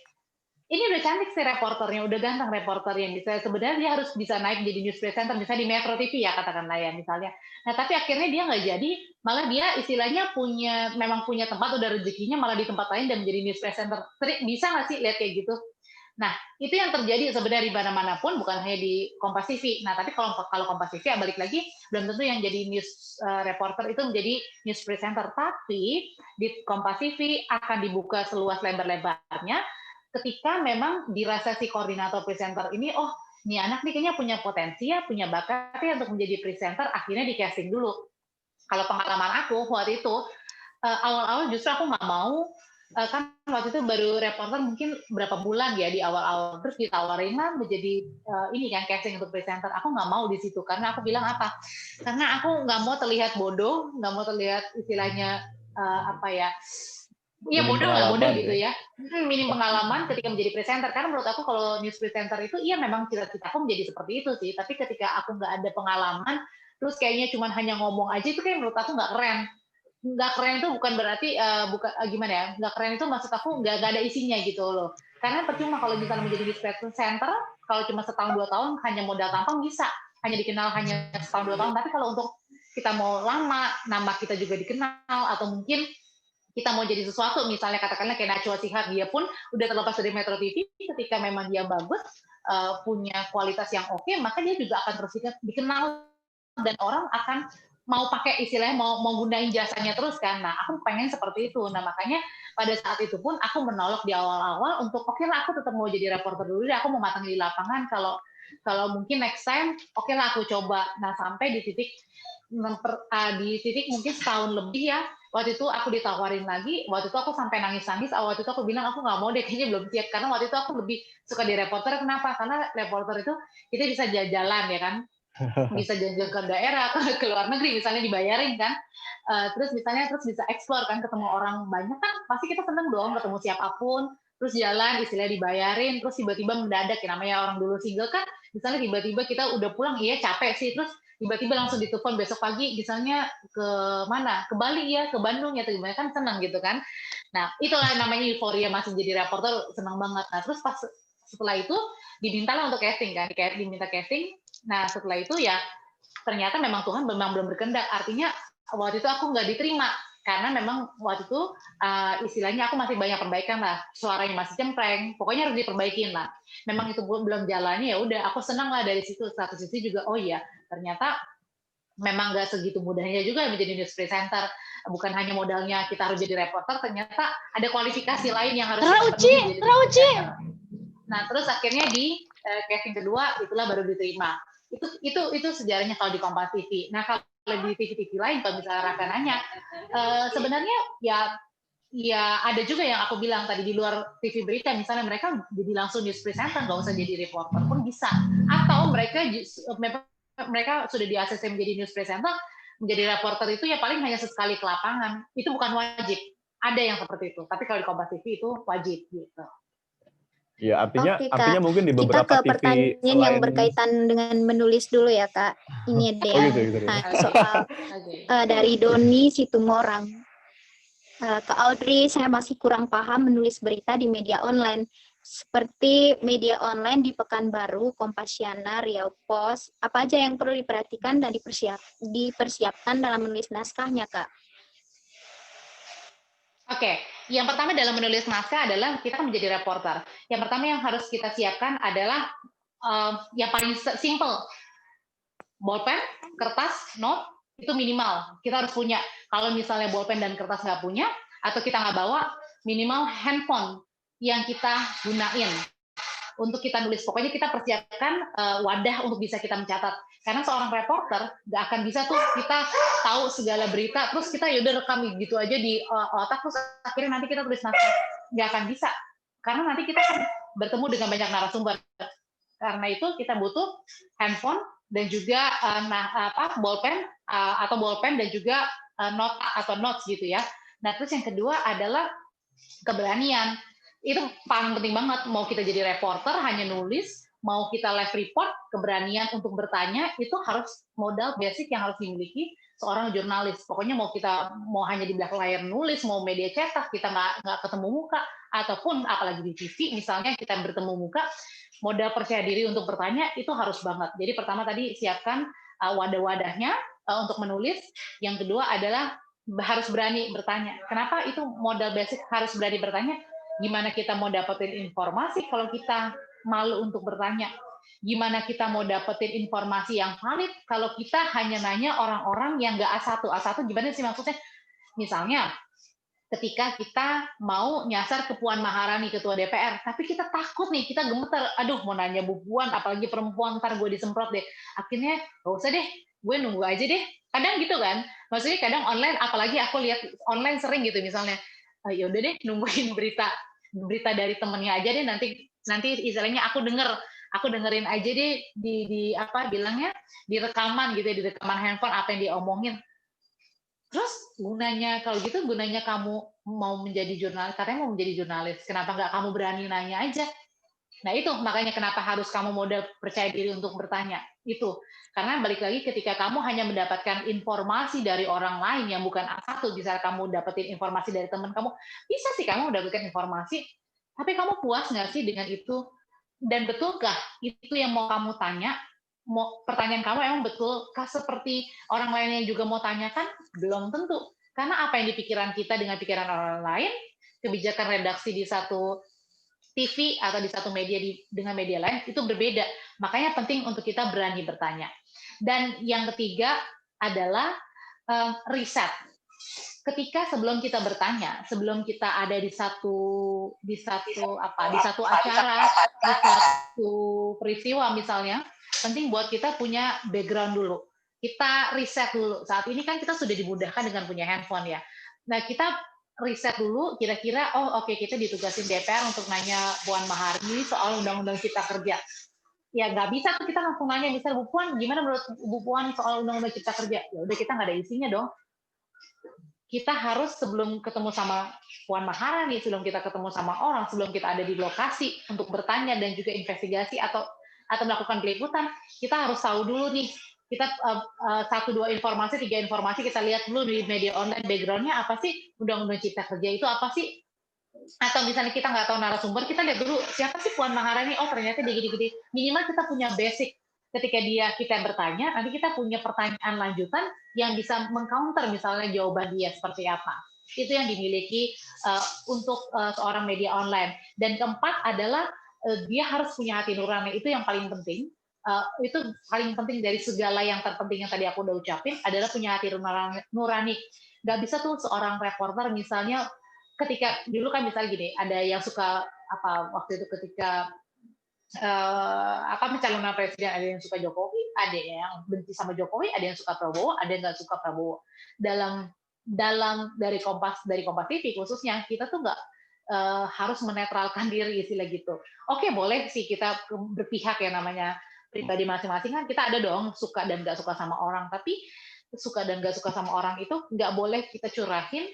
ini udah cantik sih reporternya, udah ganteng reporternya, bisa sebenarnya dia harus bisa naik jadi news presenter, misalnya di Metro TV ya katakanlah ya misalnya. Nah tapi akhirnya dia nggak jadi, malah dia istilahnya memang punya tempat, udah rezekinya malah di tempat lain dan menjadi news presenter. Bisa nggak sih lihat kayak gitu? Nah, itu yang terjadi sebenarnya di mana-mana pun, bukan hanya di Kompas TV. Nah, tapi kalau Kompas TV, balik lagi, belum tentu yang jadi news reporter itu menjadi news presenter. Tapi di Kompas TV akan dibuka seluas lebar-lebarnya ketika memang dirasa si koordinator presenter ini, oh, ini anak nih kayaknya punya potensi ya, punya bakat ya untuk menjadi presenter, akhirnya di casting dulu. Kalau pengalaman aku waktu itu, awal-awal justru aku nggak mau, kan waktu itu baru reporter mungkin berapa bulan ya di awal-awal, terus ditawarin lah menjadi ini kan casting untuk presenter. Aku nggak mau di situ karena aku bilang apa? Karena aku nggak mau terlihat bodoh, nggak mau terlihat istilahnya bodoh gitu ya. Minim pengalaman ketika menjadi presenter. Karena menurut aku kalau news presenter itu memang cita-cita aku menjadi seperti itu sih. Tapi ketika aku nggak ada pengalaman, terus kayaknya cuma hanya ngomong aja itu kayak menurut aku nggak keren. Nggak keren itu bukan berarti gimana ya, nggak keren itu maksud aku nggak ada isinya gitu loh. Karena percuma kalau misalnya menjadi news presenter kalau cuma setahun 2 tahun hanya modal tampang bisa hanya dikenal hanya setahun 2 tahun, tapi kalau untuk kita mau lama, nama kita juga dikenal, atau mungkin kita mau jadi sesuatu, misalnya katakanlah kayak Najwa Shihab, dia pun udah terlepas dari Metro TV, ketika memang dia bagus, punya kualitas yang oke, maka dia juga akan terus dikenal dan orang akan mau pakai istilahnya mau gunain jasanya terus kan. Nah, aku pengen seperti itu. Nah, makanya pada saat itu pun aku menolak di awal-awal untuk oke lah aku tetap mau jadi reporter dulu deh, aku mau matang di lapangan, kalau mungkin next time oke lah aku coba. Nah, sampai di titik mungkin setahun lebih ya, waktu itu aku ditawarin lagi, waktu itu aku sampai nangis-nangis, waktu itu aku bilang aku nggak mau deh, kayaknya belum siap, karena waktu itu aku lebih suka di reporter. Kenapa? Karena reporter itu kita bisa jalan-jalan ya kan, bisa jalan-jalan ke daerah, ke luar negeri misalnya dibayarin kan, terus bisa explore kan, ketemu orang banyak kan, pasti kita seneng dong ketemu siapapun, terus jalan istilahnya dibayarin, terus tiba-tiba mendadak ya, namanya orang dulu single kan, misalnya tiba-tiba kita udah pulang, iya capek sih, terus tiba-tiba langsung ditelepon besok pagi, misalnya ke mana, ke Bali ya, ke Bandung ya, gimana kan, seneng gitu kan. Nah itulah namanya euforia masih jadi reporter, seneng banget. Nah terus pas setelah itu dimintalah untuk casting kan, diminta casting. Nah setelah itu ya ternyata memang Tuhan memang belum berkehendak, artinya waktu itu aku nggak diterima karena memang waktu itu istilahnya aku masih banyak perbaikan lah, suaranya masih cempreng, pokoknya harus diperbaikin lah. Memang itu belum jalannya, ya udah aku senang lah dari situ. Satu sisi juga oh iya ternyata memang nggak segitu mudahnya juga menjadi news presenter, bukan hanya modalnya kita harus jadi reporter, ternyata ada kualifikasi lain yang harus kita penuhi. Nah terus akhirnya di casting kedua itulah baru diterima. Itu sejarahnya kalau di Kompas TV. Nah kalau di TV-TV lain, kalau misalnya Raka nanya, sebenarnya ya ada juga yang aku bilang tadi di luar TV berita, misalnya mereka jadi langsung news presenter, nggak usah jadi reporter pun bisa. Atau mereka sudah di ACC menjadi news presenter, menjadi reporter itu ya paling hanya sesekali ke lapangan. Itu bukan wajib. Ada yang seperti itu. Tapi kalau di Kompas TV itu wajib gitu. Ya, artinya mungkin di kita beberapa ke TV pertanyaan selain... yang berkaitan dengan menulis dulu ya Kak. Ini ada yang soal dari Doni Situmorang. Kak Audrey, saya masih kurang paham menulis berita di media online. Seperti media online di Pekanbaru, Kompasiana, Riau Pos, apa aja yang perlu diperhatikan dan dipersiapkan dalam menulis naskahnya Kak? Oke, yang pertama dalam menulis naskah adalah kita kan menjadi reporter. Yang pertama yang harus kita siapkan adalah yang paling simple, bolpen, kertas, note, itu minimal. Kita harus punya. Kalau misalnya bolpen dan kertas nggak punya, atau kita nggak bawa, minimal handphone. yang kita gunain untuk kita nulis. Pokoknya kita persiapkan wadah untuk bisa kita mencatat. Karena seorang reporter nggak akan bisa tuh kita tahu segala berita, terus kita yaudah rekam gitu aja di otak, terus akhirnya nanti kita tulis naskah. Nggak akan bisa. Karena nanti kita akan bertemu dengan banyak narasumber. Karena itu kita butuh handphone dan juga bolpen dan juga nota atau notes gitu ya. Nah, terus yang kedua adalah keberanian. Itu paling penting banget. Mau kita jadi reporter hanya nulis, mau kita live report, keberanian untuk bertanya itu harus modal basic yang harus dimiliki seorang jurnalis. Pokoknya mau hanya di belakang layar nulis, mau media cetak kita nggak ketemu muka, ataupun apalagi di TV misalnya kita bertemu muka, modal percaya diri untuk bertanya itu harus banget. Jadi pertama tadi siapkan wadah-wadahnya untuk menulis. Yang kedua adalah harus berani bertanya. Kenapa itu modal basic harus berani bertanya? Gimana kita mau dapetin informasi kalau kita malu untuk bertanya? Gimana kita mau dapetin informasi yang valid kalau kita hanya nanya orang-orang yang nggak A1? A1 gimana sih maksudnya? Misalnya, ketika kita mau nyasar ke Puan Maharani, Ketua DPR, tapi kita takut nih, kita gemeter, aduh mau nanya Bu Puan, apalagi perempuan, ntar gue disemprot deh. Akhirnya, gak usah deh, gue nunggu aja deh. Kadang gitu kan, maksudnya kadang online, apalagi aku lihat online sering gitu misalnya, ya udah deh nungguin berita dari temennya aja deh, nanti istilahnya aku dengerin aja deh di apa bilangnya di rekaman gitu ya, di rekaman handphone apa yang diomongin. Terus gunanya kamu mau menjadi jurnalis, katanya mau menjadi jurnalis, kenapa nggak kamu berani nanya aja? Nah itu makanya kenapa harus kamu modal percaya diri untuk bertanya. Itu karena balik lagi ketika kamu hanya mendapatkan informasi dari orang lain yang bukan A1, bisa kamu dapetin informasi dari teman kamu, bisa sih kamu mendapatkan informasi, tapi kamu puas nggak sih dengan itu? Dan betulkah itu yang mau kamu tanya? Pertanyaan kamu emang betulkah seperti orang lain yang juga mau tanyakan? Belum tentu. Karena apa yang di pikiran kita dengan pikiran orang lain, kebijakan redaksi di satu TV atau di satu media dengan media lain itu berbeda. Makanya penting untuk kita berani bertanya. Dan yang ketiga adalah riset. Ketika sebelum kita bertanya, sebelum kita ada di satu acara, di satu peristiwa misalnya, penting buat kita punya background dulu. Kita riset dulu. Saat ini kan kita sudah dimudahkan dengan punya handphone ya. Nah, kita riset dulu kira-kira kita ditugasin DPR untuk nanya Puan Maharani soal undang-undang cipta kerja. Ya nggak bisa tuh kita langsung nanya, misal Bu Puan gimana menurut Bu Puan soal undang-undang cipta kerja? Ya udah kita nggak ada isinya dong. Kita harus sebelum ketemu sama Puan Maharani, sebelum kita ketemu sama orang, sebelum kita ada di lokasi untuk bertanya dan juga investigasi atau melakukan peliputan, kita harus tahu dulu nih. Kita 1, 2 informasi, 3 informasi kita lihat dulu di media online, background-nya apa sih, undang-undang cipta kerja itu apa sih? Atau misalnya kita nggak tahu narasumber, kita lihat dulu siapa sih Puan Maharani, ternyata dia gini-gini. Minimal kita punya basic. Ketika kita bertanya, nanti kita punya pertanyaan lanjutan yang bisa mengcounter misalnya jawaban dia seperti apa. Itu yang dimiliki untuk seorang media online. Dan keempat adalah dia harus punya hati nurani. Itu yang paling penting. Itu paling penting dari segala yang terpenting yang tadi aku udah ucapin adalah punya hati nurani. Nggak bisa tuh seorang reporter misalnya ketika dulu kan misalnya gini, ada yang suka waktu itu ketika pencalonan presiden, ada yang suka Jokowi, ada yang benci sama Jokowi, ada yang suka Prabowo, ada yang nggak suka Prabowo. Dalam dari Kompas TV khususnya kita tuh nggak harus menetralkan diri istilah gitu. Oke, boleh sih kita berpihak ya, namanya pribadi masing-masing kan kita ada dong suka dan nggak suka sama orang, tapi suka dan nggak suka sama orang itu nggak boleh kita curahin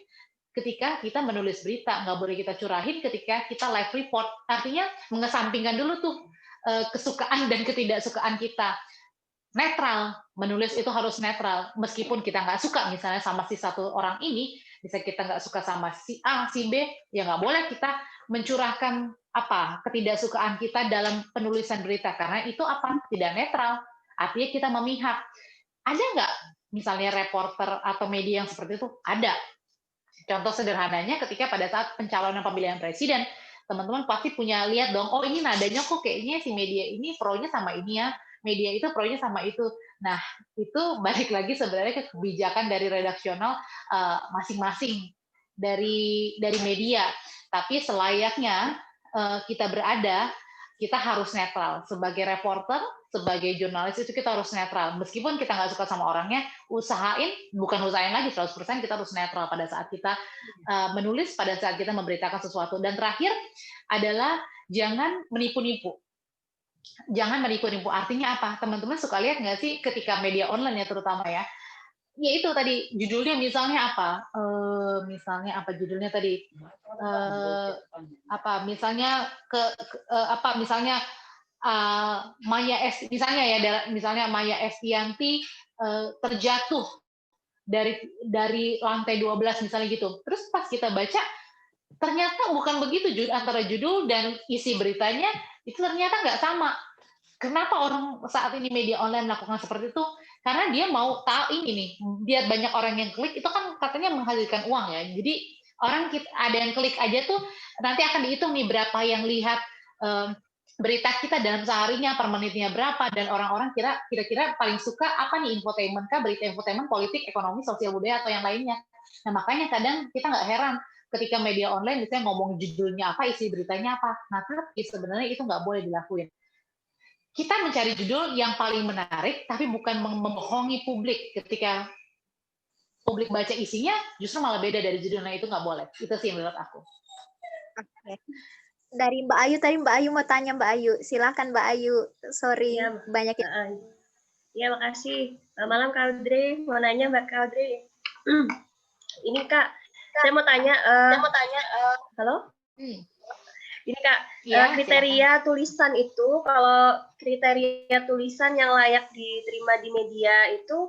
ketika kita menulis berita, nggak boleh kita curahin ketika kita live report. Artinya mengesampingkan dulu tuh kesukaan dan ketidaksukaan kita. Netral, menulis itu harus netral. Meskipun kita nggak suka misalnya sama si satu orang ini, bisa kita nggak suka sama si A, si B, ya nggak boleh kita mencurahkan ketidaksukaan kita dalam penulisan berita, karena itu tidak netral. Artinya kita memihak. Ada nggak misalnya reporter atau media yang seperti itu? Ada. Contoh sederhananya ketika pada saat pencalonan pemilihan presiden, teman-teman pasti punya lihat dong, ini nadanya kok kayaknya si media ini pro-nya sama ini ya, media itu pro-nya sama itu. Nah, itu balik lagi sebenarnya ke kebijakan dari redaksional masing-masing dari media. Tapi selayaknya kita berada, kita harus netral. Sebagai reporter, sebagai jurnalis itu kita harus netral. Meskipun kita nggak suka sama orangnya, bukan usahain lagi 100%, kita harus netral pada saat kita menulis, pada saat kita memberitakan sesuatu. Dan terakhir adalah jangan menipu-nipu. Jangan menipu-nipu. Artinya apa? Teman-teman suka lihat nggak sih ketika media online ya terutama ya, ya itu tadi judulnya misalnya apa? Misalnya apa judulnya tadi? Misalnya misalnya misalnya Maya Estianti terjatuh dari lantai 12 misalnya gitu. Terus pas kita baca ternyata bukan begitu, antara judul dan isi beritanya itu ternyata nggak sama. Kenapa orang saat ini media online melakukan seperti itu? Karena dia mau tahu ini nih, biar banyak orang yang klik, itu kan katanya menghasilkan uang ya. Jadi ada yang klik aja tuh, nanti akan dihitung nih berapa yang lihat berita kita dalam seharinya, per menitnya berapa, dan orang-orang kira-kira paling suka apa nih, infotainment kah, berita infotainment, politik, ekonomi, sosial budaya, atau yang lainnya. Nah makanya kadang kita nggak heran ketika media online misalnya ngomong judulnya apa, isi beritanya apa. Nah tapi sebenarnya itu nggak boleh dilakuin. Kita mencari judul yang paling menarik, tapi bukan membohongi publik. Ketika publik baca isinya, justru malah beda dari judulnya, itu nggak boleh. Itu sih menurut aku. Oke. Dari Mbak Ayu, tadi Mbak Ayu mau tanya Mbak Ayu. Silakan Mbak Ayu. Sorry, ya, banyak yang... Ya, makasih. Malam Kak Audrey. Mau nanya Mbak Kak Audrey. Ini Kak, saya mau tanya. Halo? Ini Kak, kriteria tulisan itu, kalau kriteria tulisan yang layak diterima di media itu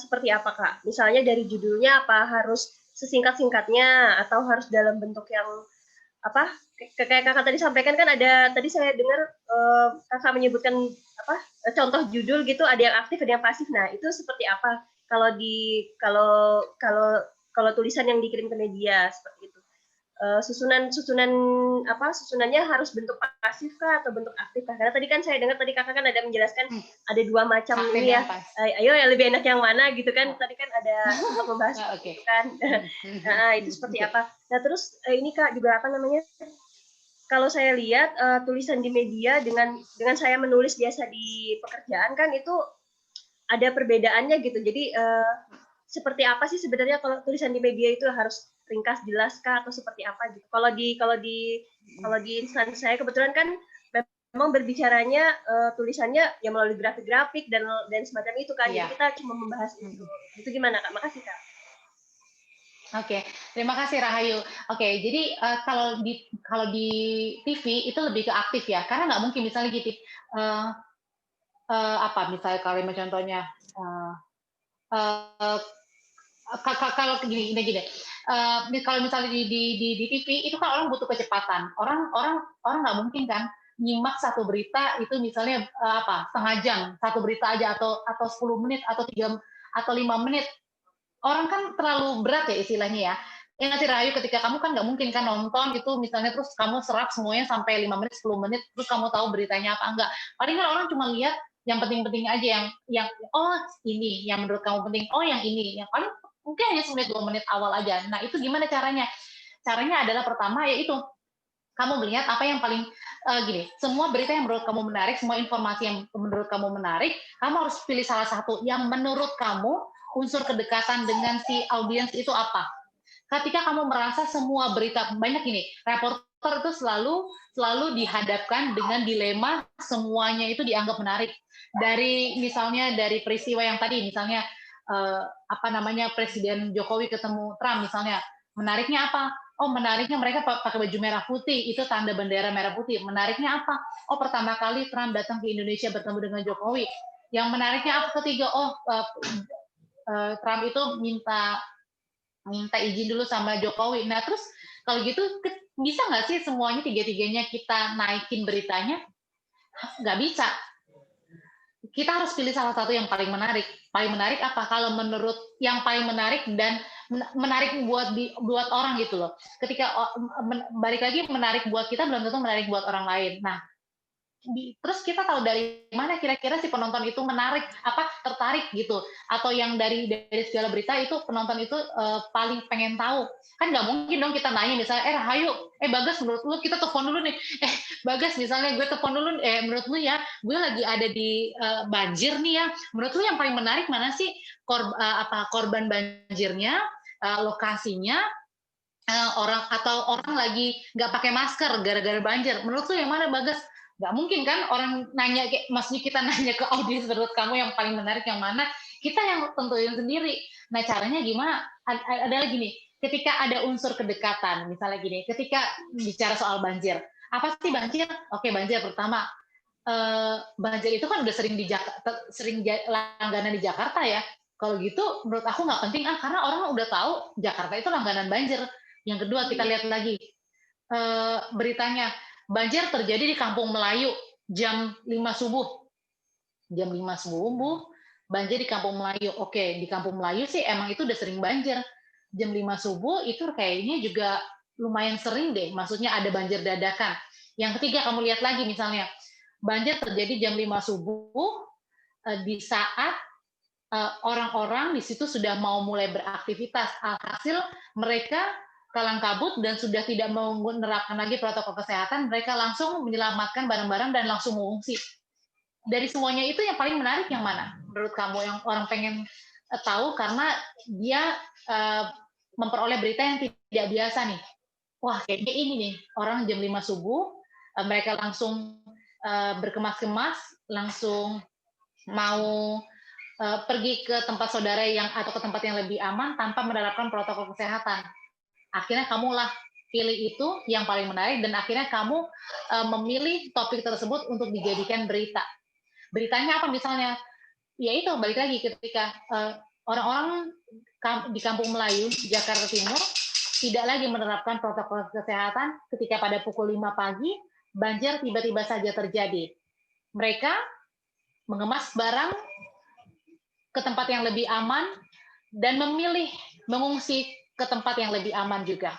seperti apa Kak? Misalnya dari judulnya apa harus sesingkat-singkatnya atau harus dalam bentuk yang apa? Kayak Kakak tadi sampaikan kan tadi saya dengar Kakak menyebutkan contoh judul gitu, ada yang aktif, ada yang pasif. Nah, itu seperti apa kalau tulisan yang dikirim ke media seperti itu? Susunannya harus bentuk pasif kah atau bentuk aktif kah? Karena tadi kan saya dengar Kakak kan ada menjelaskan ada dua macam ini ya. Ayo yang lebih enak yang mana gitu kan? Tadi kan ada untuk membahas gitu kan. Nah, itu seperti apa? Nah, terus ini Kak juga kalau saya lihat tulisan di media dengan saya menulis biasa di pekerjaan kan itu ada perbedaannya gitu. Jadi seperti apa sih sebenarnya kalau tulisan di media itu harus ringkas, jelas kah atau seperti apa gitu? Kalau di instansi saya kebetulan kan memang berbicaranya tulisannya ya melalui grafik-grafik dan semacam itu kan. Jadi kita cuma membahas itu. Itu gimana Kak? Makasih Kak. Oke, terima kasih Rahayu. Oke, jadi kalau di TV itu lebih ke aktif ya, karena nggak mungkin misalnya gitu. Misalnya kalimat contohnya. Kalau gini. Kalau misalnya di TV itu kan orang butuh kecepatan. Orang nggak mungkin kan nyimak satu berita itu misalnya setengah jam satu berita aja atau 10 menit atau 3 atau 5 menit. Orang kan terlalu berat ya istilahnya ya. Yang nanti Rahayu ketika kamu kan nggak mungkin kan nonton itu misalnya terus kamu serap semuanya sampai 5 menit 10 menit terus kamu tahu beritanya apa enggak. Paling kan orang cuma lihat yang penting-penting aja yang ini yang menurut kamu penting, yang ini yang paling mungkin hanya 1 menit 2 menit awal aja. Nah itu gimana caranya? Caranya adalah pertama yaitu kamu melihat apa yang paling semua berita yang menurut kamu menarik, semua informasi yang menurut kamu menarik, kamu harus pilih salah satu yang menurut kamu unsur kedekatan dengan si audiens itu apa. Ketika kamu merasa semua berita banyak ini, reporter itu selalu dihadapkan dengan dilema semuanya itu dianggap menarik. Misalnya dari peristiwa yang tadi, misalnya Presiden Jokowi ketemu Trump misalnya, menariknya apa? Menariknya mereka pakai baju merah putih, itu tanda bendera merah putih. Menariknya apa? Pertama kali Trump datang ke Indonesia bertemu dengan Jokowi. Yang menariknya apa ketiga? Trump itu minta izin dulu sama Jokowi. Nah terus kalau gitu bisa nggak sih semuanya tiga-tiganya kita naikin beritanya? Nggak bisa. Kita harus pilih salah satu yang paling menarik. Paling menarik apa? Kalau menurut yang paling menarik dan menarik buat orang gitu loh. Ketika balik lagi menarik buat kita belum tentu menarik buat orang lain. Nah terus kita tahu dari mana kira-kira si penonton itu tertarik gitu, atau yang dari segala berita itu penonton itu paling pengen tahu. Kan nggak mungkin dong kita nanya misalnya, Rahayu, Bagas, menurut lu kita telepon dulu nih, Bagas misalnya gue telepon dulu, menurut lu ya gue lagi ada di banjir nih ya, menurut lu yang paling menarik mana sih, korban banjirnya, lokasinya, orang lagi nggak pakai masker gara-gara banjir, menurut lu yang mana, Bagas? Nggak mungkin kan orang nanya, maksudnya kita nanya ke audiens, menurut kamu yang paling menarik yang mana, kita yang tentuin sendiri. Nah caranya gimana? Ada lagi nih, ketika ada unsur kedekatan, misalnya gini, ketika bicara soal banjir, apa sih banjir? Oke, banjir pertama, banjir itu kan udah sering langganan di Jakarta ya. Kalau gitu menurut aku nggak penting, karena orang udah tahu Jakarta itu langganan banjir. Yang kedua, kita lihat lagi beritanya, banjir terjadi di Kampung Melayu jam 5 subuh. Jam 5 subuh, banjir di Kampung Melayu. Oke, di Kampung Melayu sih emang itu udah sering banjir. Jam 5 subuh itu kayaknya juga lumayan sering deh, maksudnya ada banjir dadakan. Yang ketiga, kamu lihat lagi misalnya, banjir terjadi jam 5 subuh di saat orang-orang di situ sudah mau mulai beraktivitas. Alhasil mereka kalang kabut dan sudah tidak mau menerapkan lagi protokol kesehatan, mereka langsung menyelamatkan barang-barang dan langsung mengungsi. Dari semuanya itu yang paling menarik yang mana menurut kamu, yang orang pengen tahu karena dia memperoleh berita yang tidak biasa nih? Wah, kayaknya ini nih, orang jam 5 subuh mereka langsung berkemas-kemas, langsung mau pergi ke tempat saudara atau ke tempat yang lebih aman tanpa menerapkan protokol kesehatan. Akhirnya kamulah pilih itu yang paling menarik, dan akhirnya kamu memilih topik tersebut untuk dijadikan berita. Beritanya apa misalnya? Ya itu, balik lagi ketika orang-orang di Kampung Melayu, Jakarta Timur, tidak lagi menerapkan protokol kesehatan ketika pada pukul 5 pagi, banjir tiba-tiba saja terjadi. Mereka mengemas barang ke tempat yang lebih aman dan memilih mengungsi ke tempat yang lebih aman juga.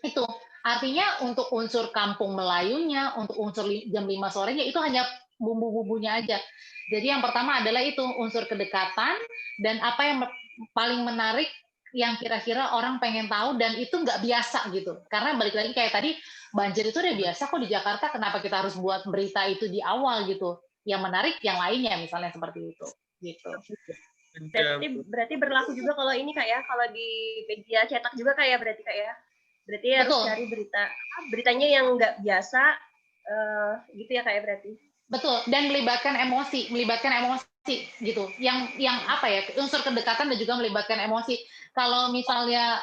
Itu artinya untuk unsur Kampung Melayunya, untuk unsur jam 5 sorenya itu hanya bumbu-bumbunya aja. Jadi yang pertama adalah itu unsur kedekatan dan apa yang paling menarik yang kira-kira orang pengen tahu dan itu nggak biasa gitu. Karena balik lagi kayak tadi, banjir itu udah biasa kok di Jakarta, kenapa kita harus buat berita itu di awal gitu. Yang menarik yang lainnya misalnya seperti itu. Gitu. Berarti berlaku juga kalau ini Kak ya, kalau di media cetak juga Kak ya, berarti Kak ya. Berarti harus cari beritanya yang nggak biasa gitu ya Kak ya berarti. Betul, dan melibatkan emosi gitu. Yang apa ya, unsur kedekatan dan juga melibatkan emosi. Kalau misalnya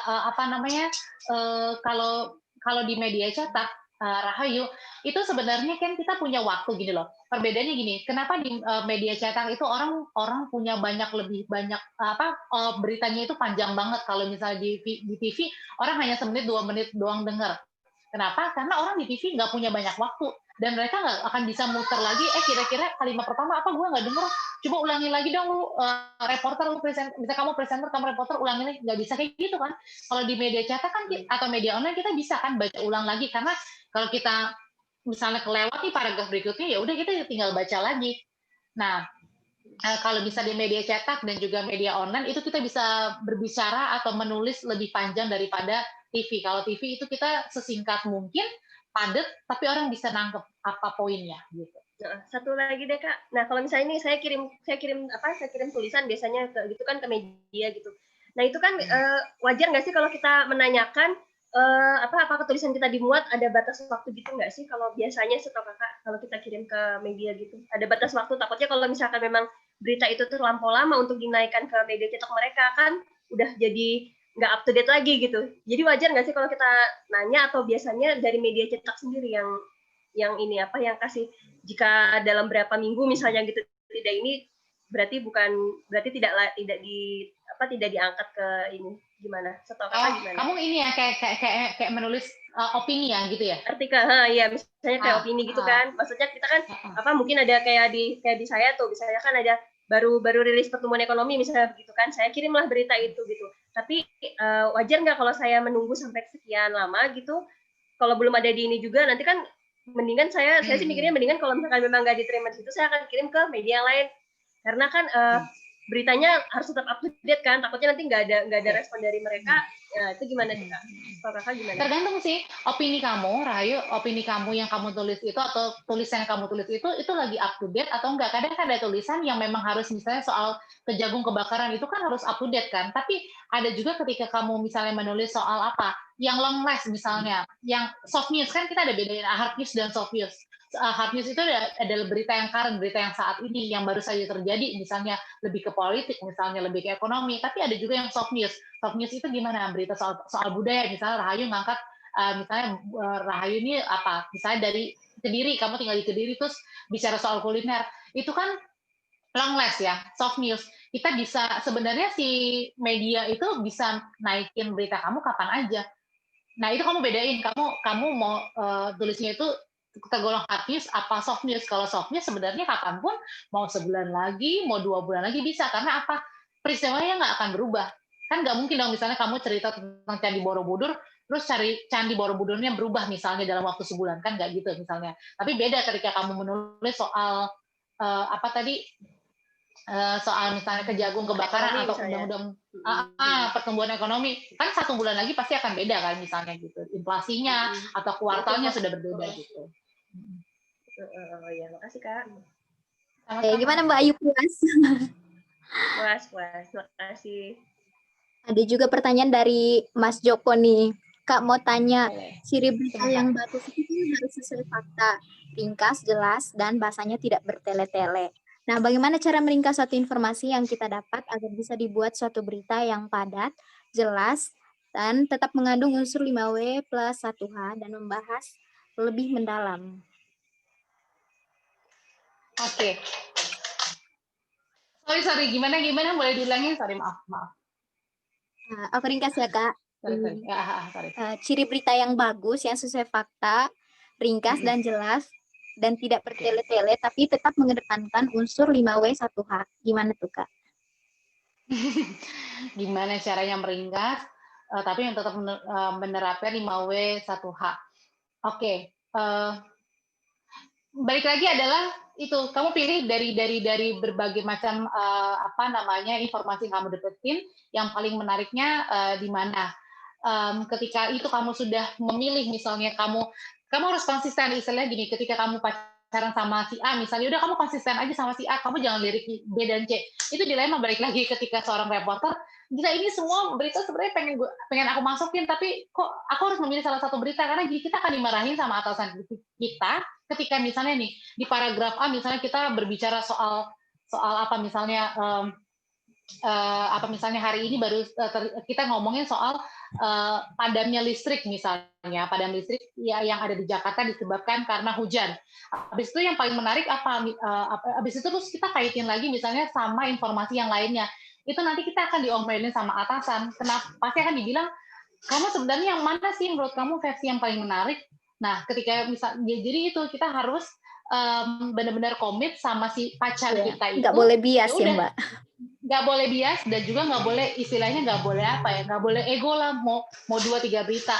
kalau di media cetak, Rahayu, itu sebenarnya kan kita punya waktu gini loh. Perbedaannya gini, kenapa di media cetak itu orang punya lebih banyak beritanya itu panjang banget. Kalau misalnya di TV orang hanya 1 menit 2 menit doang dengar. Kenapa? Karena orang di TV nggak punya banyak waktu dan mereka nggak akan bisa muter lagi. Kira-kira kalimat pertama apa, gue nggak dengar. Coba ulangi lagi dong lu, reporter, lu bisa kamu presenter, kamu reporter, ulangi lagi. Nggak bisa kayak gitu kan. Kalau di media cetak kan atau media online kita bisa kan baca ulang lagi, karena kalau kita misalnya kelewat nih paragraf berikutnya, ya udah kita tinggal baca lagi. Nah, kalau bisa di media cetak dan juga media online itu kita bisa berbicara atau menulis lebih panjang daripada TV. Kalau TV itu kita sesingkat mungkin, padat, tapi orang bisa nangkep apa poinnya gitu. Nah, satu lagi deh Kak. Nah, kalau misalnya ini saya kirim tulisan biasanya gitu kan ke media gitu. Nah, itu kan wajar nggak sih kalau kita menanyakan apakah tulisan kita dimuat, ada batas waktu gitu nggak sih? Kalau biasanya setahu Kakak, kalau kita kirim ke media gitu, ada batas waktu, takutnya kalau misalkan memang berita itu terlampau lama untuk dinaikkan ke media cetak mereka kan udah jadi nggak up to date lagi gitu. Jadi wajar nggak sih kalau kita nanya, atau biasanya dari media cetak sendiri yang kasih, jika dalam berapa minggu misalnya gitu tidak ini, berarti tidak diangkat ke ini, gimana? Setahu Kakak gimana? Kamu ini ya kayak menulis opini ya gitu ya? Artikel, ya misalnya kayak opini gitu kan. Maksudnya kita kan mungkin ada kayak di saya tuh, misalnya kan ada baru rilis pertumbuhan ekonomi misalnya begitu kan. Saya kirimlah berita itu gitu. Tapi wajar nggak kalau saya menunggu sampai sekian lama gitu? Kalau belum ada di ini juga, nanti kan mendingan saya sih mikirnya mendingan kalau misalkan memang nggak diterima di situ, saya akan kirim ke media lain. Karena kan beritanya harus tetap up to date kan, takutnya nanti nggak ada respon dari mereka. Ya, itu gimana sih Kak? Kalau Kakak gimana? Tergantung sih opini kamu, Rahayu, opini kamu yang kamu tulis itu atau tulisan yang kamu tulis itu lagi up to date atau enggak. Kadang kan ada tulisan yang memang harus misalnya soal Kejagung kebakaran itu kan harus up to date kan. Tapi ada juga ketika kamu misalnya menulis soal apa, yang long last misalnya, yang soft news kan kita ada bedain hard news dan soft news. Hard news itu adalah berita yang current, berita yang saat ini, yang baru saja terjadi, misalnya lebih ke politik, misalnya lebih ke ekonomi, tapi ada juga yang soft news. Soft news itu gimana? Berita soal budaya, misalnya Rahayu ngangkat, misalnya Rahayu ini apa, misalnya dari Kediri, kamu tinggal di Kediri, terus bicara soal kuliner, itu kan long last ya, soft news. Kita bisa, sebenarnya si media itu bisa naikin berita kamu kapan aja. Nah itu kamu bedain, kamu mau tulisnya itu tergolong hard news apa soft news. Kalau soft news sebenarnya kapanpun, mau sebulan lagi, mau 2 bulan lagi bisa. Karena apa? Peristiwanya nggak akan berubah. Kan nggak mungkin dong misalnya kamu cerita tentang Candi Borobudur, terus cari Candi Borobudurnya berubah misalnya dalam waktu sebulan. Kan nggak gitu misalnya. Tapi beda ketika kamu menulis soal apa tadi, soal misalnya Kejagung kebakaran atau undang-undang pertumbuhan ekonomi, kan 1 bulan lagi pasti akan beda kan misalnya gitu, inflasinya atau kuartalnya sudah berbeda gitu. Ya, makasih Kak. Gimana Mbak Ayu, puas? Puas, makasih. Ada juga pertanyaan dari Mas Joko nih. Kak mau tanya, ciri berita yang bagus itu harus sesuai fakta, ringkas, jelas, dan bahasanya tidak bertele-tele. Nah, bagaimana cara meringkas suatu informasi yang kita dapat agar bisa dibuat suatu berita yang padat, jelas, dan tetap mengandung unsur 5W plus 1H dan membahas lebih mendalam? Oke. Sorry, gimana? Boleh diulangin? Sorry, maaf. Aku ringkas ya, Kak. Sorry. Ciri berita yang bagus, yang sesuai fakta, ringkas dan jelas, dan tidak bertele-tele, tapi tetap mengedepankan unsur 5W 1H. Gimana tuh, Kak? Gimana caranya meringkas, tapi yang tetap menerapkan 5W 1H. Oke. Balik lagi adalah itu, kamu pilih dari berbagai macam informasi yang kamu dapetin, yang paling menariknya di mana. Ketika itu kamu sudah memilih, misalnya kamu harus konsisten, istilahnya gini, ketika kamu pacaran sama si A misalnya, udah kamu konsisten aja sama si A, kamu jangan lirik B dan C. Itu dilema balik lagi ketika seorang reporter, gila ini semua berita sebenarnya pengen aku masukin, tapi kok aku harus memilih salah satu berita, karena kita akan dimarahin sama atasan kita ketika misalnya nih di paragraf A misalnya kita berbicara soal apa misalnya misalnya hari ini baru kita ngomongin soal padamnya listrik misalnya, padam listrik yang ada di Jakarta disebabkan karena hujan. Habis itu yang paling menarik habis itu terus kita kaitin lagi misalnya sama informasi yang lainnya. Itu nanti kita akan diomelin sama atasan. Kenapa? Pasti akan dibilang, kamu sebenarnya yang mana sih menurut kamu versi yang paling menarik? Nah, ketika jadi itu kita harus benar-benar komit sama si pacar kita itu. Nggak boleh bias ya, Mbak. Nggak boleh bias, dan juga nggak boleh, istilahnya nggak boleh nggak boleh ego lah, mau 2-3 berita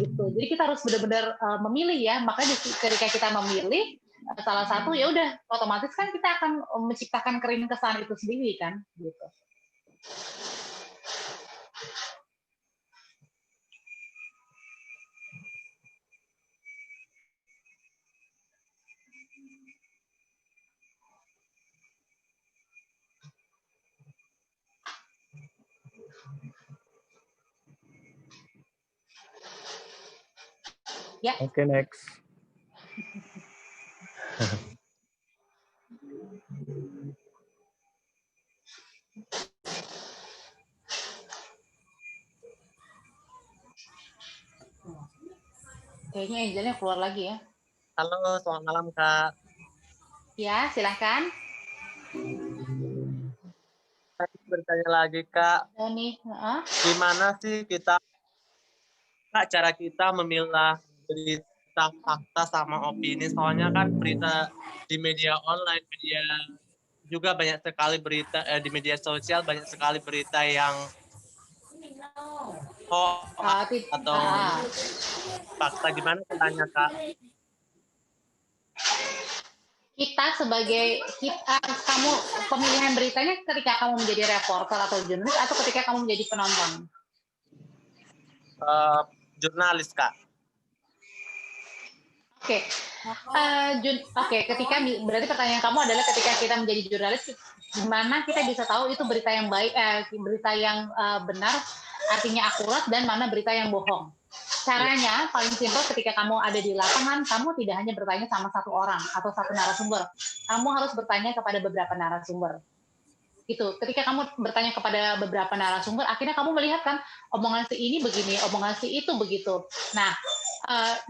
gitu. Jadi kita harus benar-benar memilih ya. Makanya ketika kita memilih salah satu, ya udah otomatis kan kita akan menciptakan keringkesan itu sendiri kan gitu. Ya. Oke, next. Kayaknya Angelnya keluar lagi ya. Halo, selamat malam Kak. Ya, silahkan. Saya bertanya lagi Kak. Gimana sih cara kita memilah berita fakta sama opini? Soalnya kan berita di media online, juga banyak sekali berita di media sosial, banyak sekali berita yang hoax atau fakta. Gimana caranya Kak? kita sebagai kamu pemilihan beritanya ketika kamu menjadi reporter atau jurnalis atau ketika kamu menjadi penonton? Jurnalis, Kak. Oke. Ketika berarti pertanyaan kamu adalah ketika kita menjadi jurnalis, gimana kita bisa tahu itu berita yang baik, berita yang benar, artinya akurat, dan mana berita yang bohong. Caranya paling simpel ketika kamu ada di lapangan, kamu tidak hanya bertanya sama satu orang atau satu narasumber. Kamu harus bertanya kepada beberapa narasumber. Gitu. Ketika kamu bertanya kepada beberapa narasumber, akhirnya kamu melihat kan omongan si ini begini, omongan si itu begitu. Nah,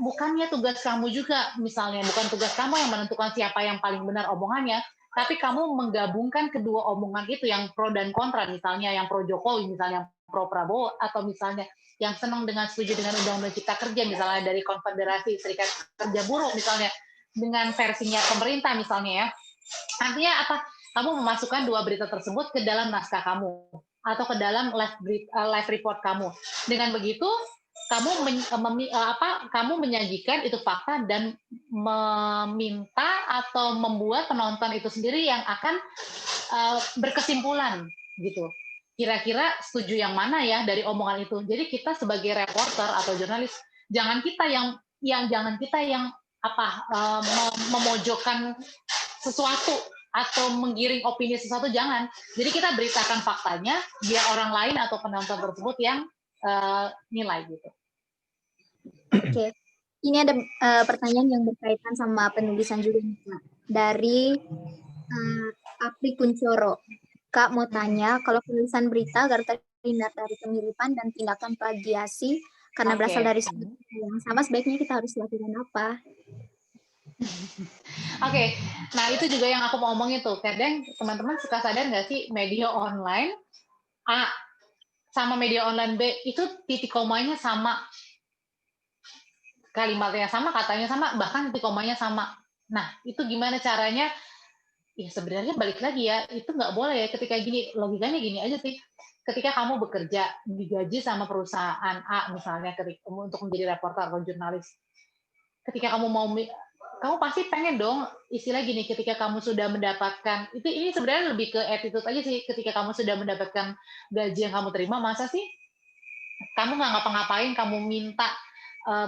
bukannya tugas kamu juga, misalnya bukan tugas kamu yang menentukan siapa yang paling benar omongannya, tapi kamu menggabungkan kedua omongan itu yang pro dan kontra, misalnya yang pro Jokowi, misalnya yang pro Prabowo, atau misalnya yang senang dengan setuju dengan Undang-Undang Cipta Kerja, misalnya dari Konfederasi Serikat Kerja Buruh, misalnya dengan versinya pemerintah, misalnya ya. Artinya apa? Kamu memasukkan dua berita tersebut ke dalam naskah kamu atau ke dalam live report kamu. Dengan begitu, kamu menyajikan itu fakta dan meminta atau membuat penonton itu sendiri yang akan berkesimpulan gitu. Kira-kira setuju yang mana ya dari omongan itu. Jadi kita sebagai reporter atau jurnalis, jangan kita yang memojokkan sesuatu atau menggiring opini sesuatu, jangan. Jadi kita beritakan faktanya biar orang lain atau penonton tersebut yang nilai gitu. Oke, ini ada pertanyaan yang berkaitan sama penulisan juga nih, Kak. Dari Apri Kuncoro. Kak mau tanya, kalau penulisan berita agar terhindar dari pemiripan dan tindakan plagiasi karena berasal dari sumber yang sama, sebaiknya kita harus lakukan apa? Oke, nah itu juga yang aku mau omongin tuh. Kadang teman-teman suka sadar nggak sih media online A sama media online B itu titik komanya sama, kalimatnya sama, katanya sama, bahkan titik komanya sama. Nah itu gimana caranya? Ya sebenarnya balik lagi ya, itu nggak boleh ya ketika gini, logikanya gini aja sih. Ketika kamu bekerja digaji sama perusahaan A misalnya untuk menjadi reporter atau jurnalis, ketika kamu pasti pengen dong, istilah gini, ketika kamu sudah mendapatkan, ini sebenarnya lebih ke attitude aja sih, ketika kamu sudah mendapatkan gaji yang kamu terima, masa sih kamu nggak ngapa-ngapain, kamu minta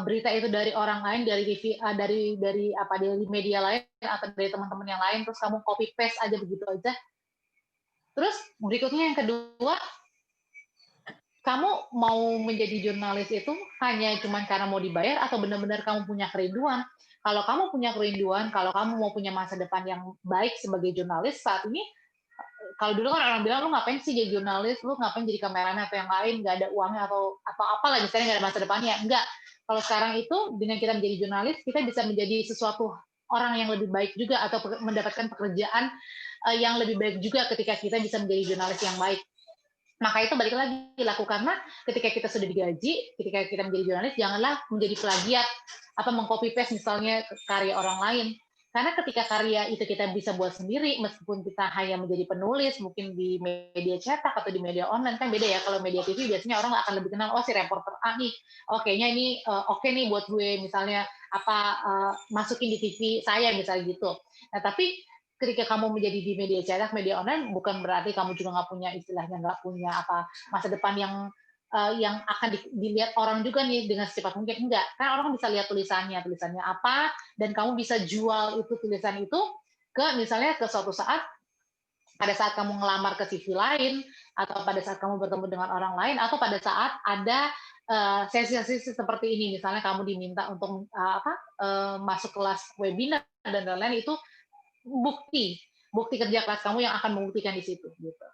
berita itu dari orang lain, dari TV, dari media lain atau dari teman-teman yang lain, terus kamu copy paste aja begitu aja. Terus berikutnya yang kedua, kamu mau menjadi jurnalis itu hanya cuma karena mau dibayar atau benar-benar kamu punya kerinduan? Kalau kamu punya kerinduan, kalau kamu mau punya masa depan yang baik sebagai jurnalis saat ini, kalau dulu kan orang bilang, lu ngapain sih jadi jurnalis, lu ngapain jadi kameramen atau yang lain, nggak ada uangnya atau apalah, misalnya nggak ada masa depannya. Enggak. Kalau sekarang itu, dengan kita menjadi jurnalis, kita bisa menjadi sesuatu orang yang lebih baik juga atau mendapatkan pekerjaan yang lebih baik juga ketika kita bisa menjadi jurnalis yang baik. Maka itu balik lagi, lakukanlah ketika kita sudah digaji, ketika kita menjadi jurnalis, janganlah menjadi plagiat, mengcopy paste misalnya karya orang lain. Karena ketika karya itu kita bisa buat sendiri, meskipun kita hanya menjadi penulis, mungkin di media cetak atau di media online, kan beda ya. Kalau media TV biasanya orang akan lebih kenal, si reporter A nih, kayaknya ini oke nih buat gue, misalnya masukin di TV saya, misalnya gitu. Nah, tapi ketika kamu menjadi di media cetak, media online, bukan berarti kamu juga nggak punya masa depan yang akan dilihat orang juga nih dengan secepat mungkin. Enggak, kan orang bisa lihat tulisannya apa, dan kamu bisa jual itu tulisan itu misalnya ke suatu saat, pada saat kamu ngelamar ke CV lain, atau pada saat kamu bertemu dengan orang lain, atau pada saat ada sesi-sesi seperti ini, misalnya kamu diminta untuk masuk kelas webinar dan lain-lain, itu bukti kerja keras kamu yang akan membuktikan di situ gitu.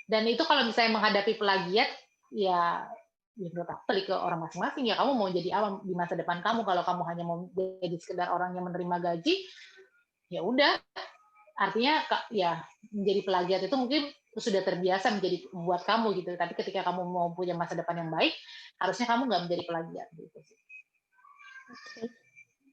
Dan itu kalau misalnya menghadapi plagiat, ya menurut aku balik ke orang masing-masing ya, kamu mau jadi apa di masa depan kamu. Kalau kamu hanya mau jadi sekedar orang yang menerima gaji, ya udah, artinya ya menjadi plagiat itu mungkin sudah terbiasa menjadi buat kamu gitu. Tapi ketika kamu mau punya masa depan yang baik, harusnya kamu nggak menjadi plagiat gitu sih. Oke.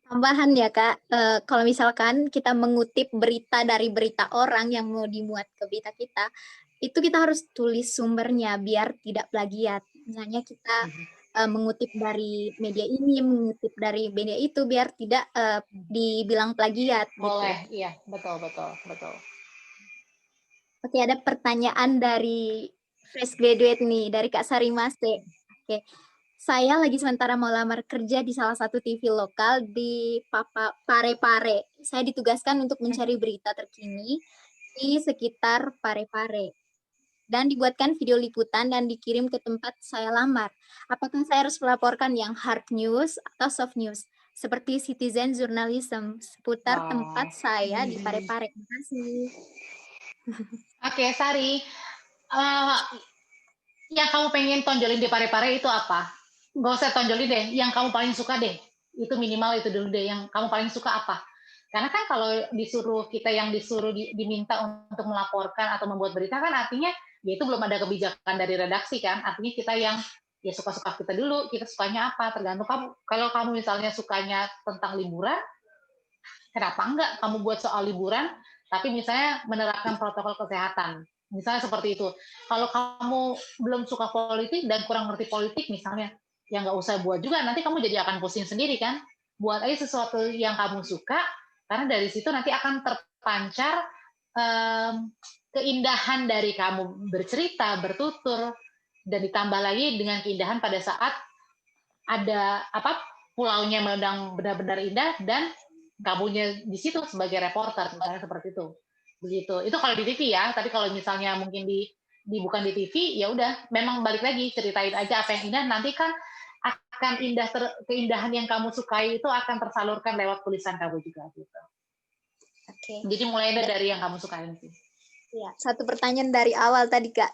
Tambahan ya Kak, kalau misalkan kita mengutip berita dari berita orang yang mau dimuat ke berita kita, itu kita harus tulis sumbernya biar tidak plagiat. Misalnya kita mengutip dari media ini, mengutip dari media itu, biar tidak dibilang plagiat. Boleh, gitu. iya, betul. Oke, ada pertanyaan dari fresh graduate nih, dari Kak Sarimase. Oke, saya lagi sementara mau lamar kerja di salah satu TV lokal di Parepare. Saya ditugaskan untuk mencari berita terkini di sekitar Parepare. Dan dibuatkan video liputan dan dikirim ke tempat saya lamar. Apakah saya harus melaporkan yang hard news atau soft news? Seperti citizen journalism seputar tempat saya di Parepare. Terima kasih. Oke, Sari. Yang kamu pengen tonjolin di Parepare itu apa? Gak usah tonjolin deh, yang kamu paling suka deh. Itu minimal itu dulu deh, yang kamu paling suka apa? Karena kan kalau kita yang disuruh diminta untuk melaporkan atau membuat berita kan artinya ya itu belum ada kebijakan dari redaksi kan. Artinya kita yang ya suka-suka kita dulu, kita sukanya apa, tergantung kamu. Kalau kamu misalnya sukanya tentang liburan, kenapa enggak kamu buat soal liburan, tapi misalnya menerapkan protokol kesehatan. Misalnya seperti itu. Kalau kamu belum suka politik dan kurang ngerti politik misalnya, ya nggak usah buat juga, nanti kamu jadi akan pusing sendiri kan. Buat aja sesuatu yang kamu suka, karena dari situ nanti akan terpancar keindahan dari kamu bercerita, bertutur, dan ditambah lagi dengan keindahan pada saat ada pulaunya memang benar-benar indah dan kamunya di situ sebagai reporter misalnya seperti itu. Begitu. Itu kalau di TV ya, tapi kalau misalnya mungkin bukan di TV ya udah memang balik lagi ceritain aja apa yang indah, nanti kan akan keindahan yang kamu sukai itu akan tersalurkan lewat tulisan kamu juga gitu. Oke. Jadi mulai dari yang kamu sukain sih. Ya, satu pertanyaan dari awal tadi Kak.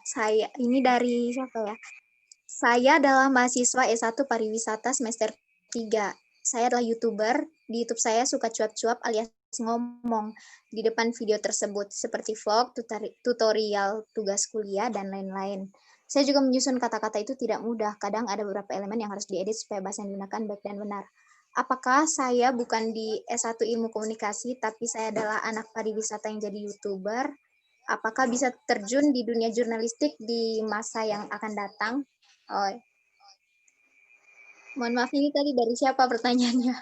Ini dari siapa ya? Saya adalah mahasiswa S1 Pariwisata semester 3. Saya adalah YouTuber. Di YouTube saya suka cuap-cuap alias ngomong di depan video tersebut seperti vlog, tutorial, tugas kuliah, dan lain-lain. Saya juga menyusun kata-kata itu tidak mudah. Kadang ada beberapa elemen yang harus diedit supaya bahasa yang digunakan baik dan benar. Apakah saya bukan di S1 Ilmu Komunikasi, tapi saya adalah anak pariwisata yang jadi YouTuber? Apakah bisa terjun di dunia jurnalistik di masa yang akan datang? Oh, mohon maaf, ini tadi dari siapa pertanyaannya?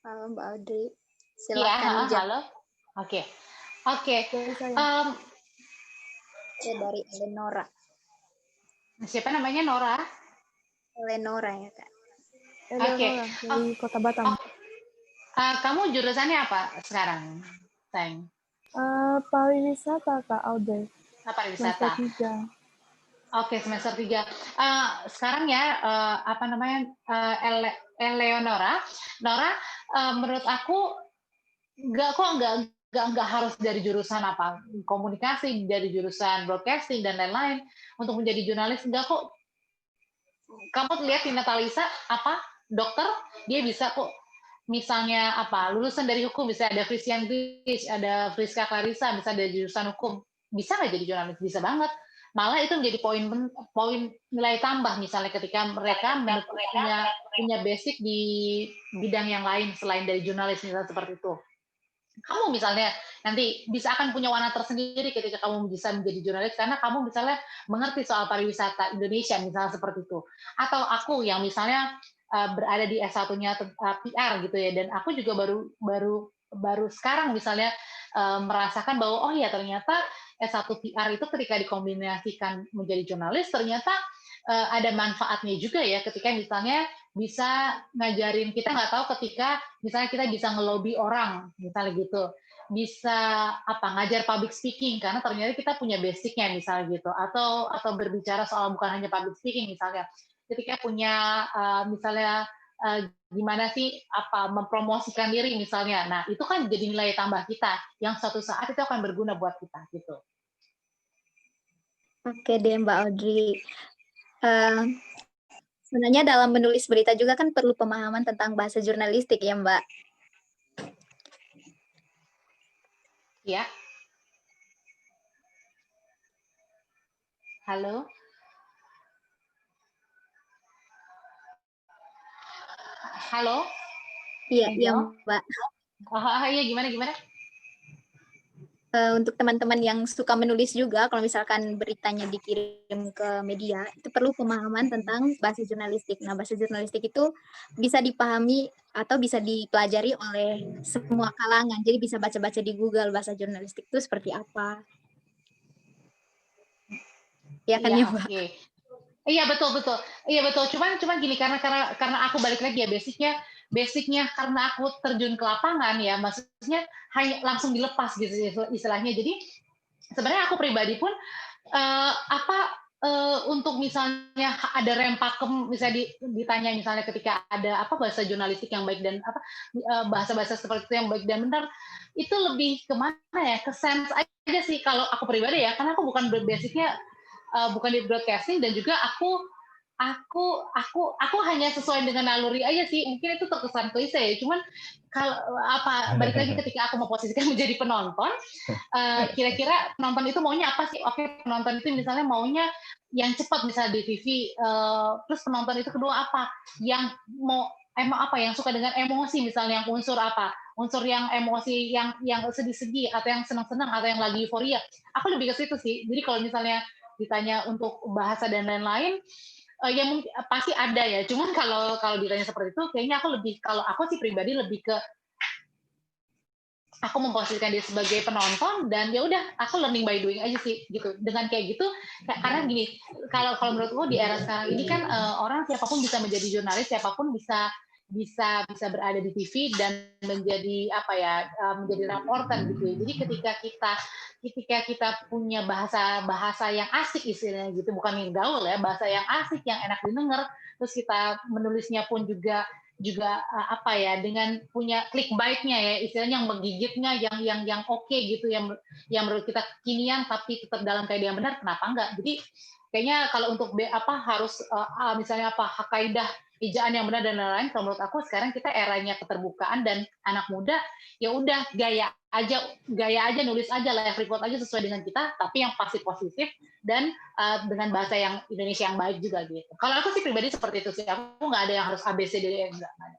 Halo Mbak Audrey, silakan ya, dijawab. halo. Oke. Dari Eleonora. Siapa namanya Nora? Eleonora ya Kak. Oke. Dari Kota Batam. Kamu jurusannya apa sekarang, Teng? Pariwisata Kak Audrey. Pariwisata. Semester 3. Oke, semester 3. Sekarang ya, Eleonora. Nora, menurut aku nggak harus dari jurusan komunikasi, dari jurusan broadcasting dan lain-lain untuk menjadi jurnalis. Enggak kok. Kamu lihat di Natalisa dokter, dia bisa kok. Misalnya lulusan dari hukum, bisa ada Frisian Beach, ada Friska Clarissa, bisa dari jurusan hukum, bisa nggak jadi jurnalis? Bisa banget. Malah itu menjadi poin nilai tambah misalnya ketika mereka punya basic di bidang yang lain selain dari jurnalis misalnya seperti itu. Kamu misalnya nanti bisa akan punya warna tersendiri ketika kamu bisa menjadi jurnalis karena kamu misalnya mengerti soal pariwisata Indonesia misalnya seperti itu. Atau aku yang misalnya berada di S1-nya PR gitu ya, dan aku juga baru sekarang misalnya merasakan bahwa oh ya ternyata S1 PR itu ketika dikombinasikan menjadi jurnalis ternyata ada manfaatnya juga ya ketika misalnya bisa ngajarin kita nggak tahu ketika misalnya kita bisa ngelobi orang misalnya gitu, bisa ngajar public speaking karena ternyata kita punya basicnya misalnya gitu, atau berbicara soal bukan hanya public speaking misalnya ketika punya misalnya gimana sih mempromosikan diri misalnya, nah itu kan jadi nilai tambah kita yang suatu saat itu akan berguna buat kita gitu. Oke deh Mbak Audrey. Sebenarnya dalam menulis berita juga kan perlu pemahaman tentang bahasa jurnalistik ya Mbak. Ya. Halo. Halo. Iya, iya Mbak. Iya gimana? untuk teman-teman yang suka menulis juga, kalau misalkan beritanya dikirim ke media, itu perlu pemahaman tentang bahasa jurnalistik. Nah, bahasa jurnalistik itu bisa dipahami atau bisa dipelajari oleh semua kalangan. Jadi bisa baca-baca di Google bahasa jurnalistik itu seperti apa. Ya kan ya, Mbak? Okay. Iya betul. Iya betul. Cuman gini, karena aku balik lagi ya, basicnya karena aku terjun ke lapangan ya, maksudnya hanya langsung dilepas gitu istilahnya. Jadi sebenarnya aku pribadi pun untuk misalnya ada rempakem, misalnya ditanya misalnya ketika ada bahasa jurnalistik yang baik dan bahasa-bahasa seperti itu yang baik dan benar, itu lebih kemana ya, ke sense aja sih kalau aku pribadi ya, karena aku bukan basicnya bukan di broadcasting, dan juga aku hanya sesuai dengan naluri aja sih. Mungkin itu terkesan klise ya, cuman kalau balik lagi ketika aku memposisikan menjadi penonton, kira-kira penonton itu maunya apa sih? Oke, penonton itu misalnya maunya yang cepat misalnya di TV, terus penonton itu kedua apa? Yang mau emang apa, yang suka dengan emosi misalnya, yang unsur apa? Unsur yang emosi yang sedih-sedih, atau yang senang-senang, atau yang lagi euforia. Aku lebih ke situ sih. Jadi kalau misalnya ditanya untuk bahasa dan lain-lain, ya mungkin pasti ada ya. Cuman kalau ditanya seperti itu, kayaknya kalau aku sih pribadi lebih ke aku memposisikan dia sebagai penonton, dan ya udah aku learning by doing aja sih gitu. Dengan kayak gitu, karena gini, kalau menurutku di era sekarang ini kan orang siapapun bisa menjadi jurnalis, siapapun bisa berada di TV dan menjadi menjadi reporter gitu. Jadi ketika kita punya bahasa yang asik istilahnya gitu, bukan yang gaul ya, bahasa yang asik yang enak didengar, terus kita menulisnya pun juga dengan punya clickbait-nya ya, istilahnya yang menggigitnya, yang oke gitu, yang menurut kita kekinian tapi tetap dalam kaidah yang benar, kenapa enggak? Jadi kayaknya kalau untuk harus misalnya kaidah ejaan yang benar dan lain-lain, kalau menurut aku sekarang kita eranya keterbukaan, dan anak muda ya udah gaya aja, nulis aja, live report aja sesuai dengan kita, tapi yang pasti positif dan dengan bahasa yang Indonesia yang baik juga gitu. Kalau aku sih pribadi seperti itu sih, aku nggak ada yang harus ABCD yang enggak ada.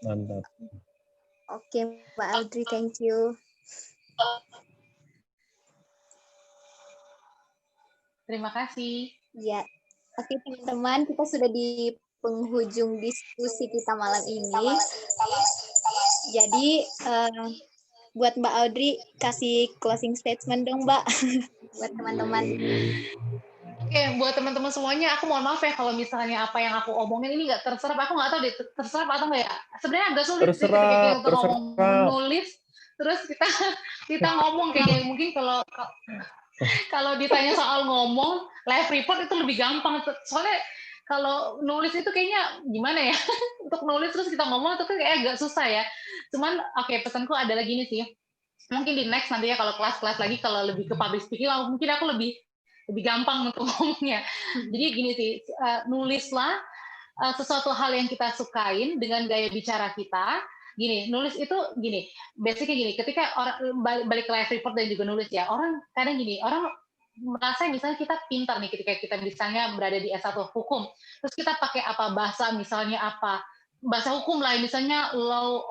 Mantap. Oke, Mbak Audrey, thank you. Terima kasih. Ya, oke teman-teman, kita sudah di penghujung diskusi kita malam ini. Jadi, buat Mbak Audrey, kasih closing statement dong, Mbak, buat teman-teman. Oke, buat teman-teman semuanya, aku mohon maaf ya kalau misalnya apa yang aku omongin ini nggak terserap. Aku nggak tahu deh terserap atau nggak ya. Sebenarnya agak sulit sih ketika kita ngomong menulis, terus kita ngomong kayak mungkin kalau ditanya soal ngomong live report itu lebih gampang. Soalnya kalau nulis itu kayaknya gimana ya? Untuk nulis terus kita ngomong itu kayak agak susah ya. Cuman pesanku adalah gini sih. Mungkin di next nanti ya, kalau kelas-kelas lagi, kalau lebih ke public speaking, mungkin aku lebih gampang untuk ngomongnya. Jadi gini sih, nulislah sesuatu hal yang kita sukain dengan gaya bicara kita. Gini, nulis itu gini, basicnya gini, ketika orang balik ke live report dan juga nulis ya, orang kadang gini, orang merasa misalnya kita pintar nih ketika kita misalnya berada di S1 hukum, terus kita pakai bahasa misalnya bahasa hukum lah, misalnya law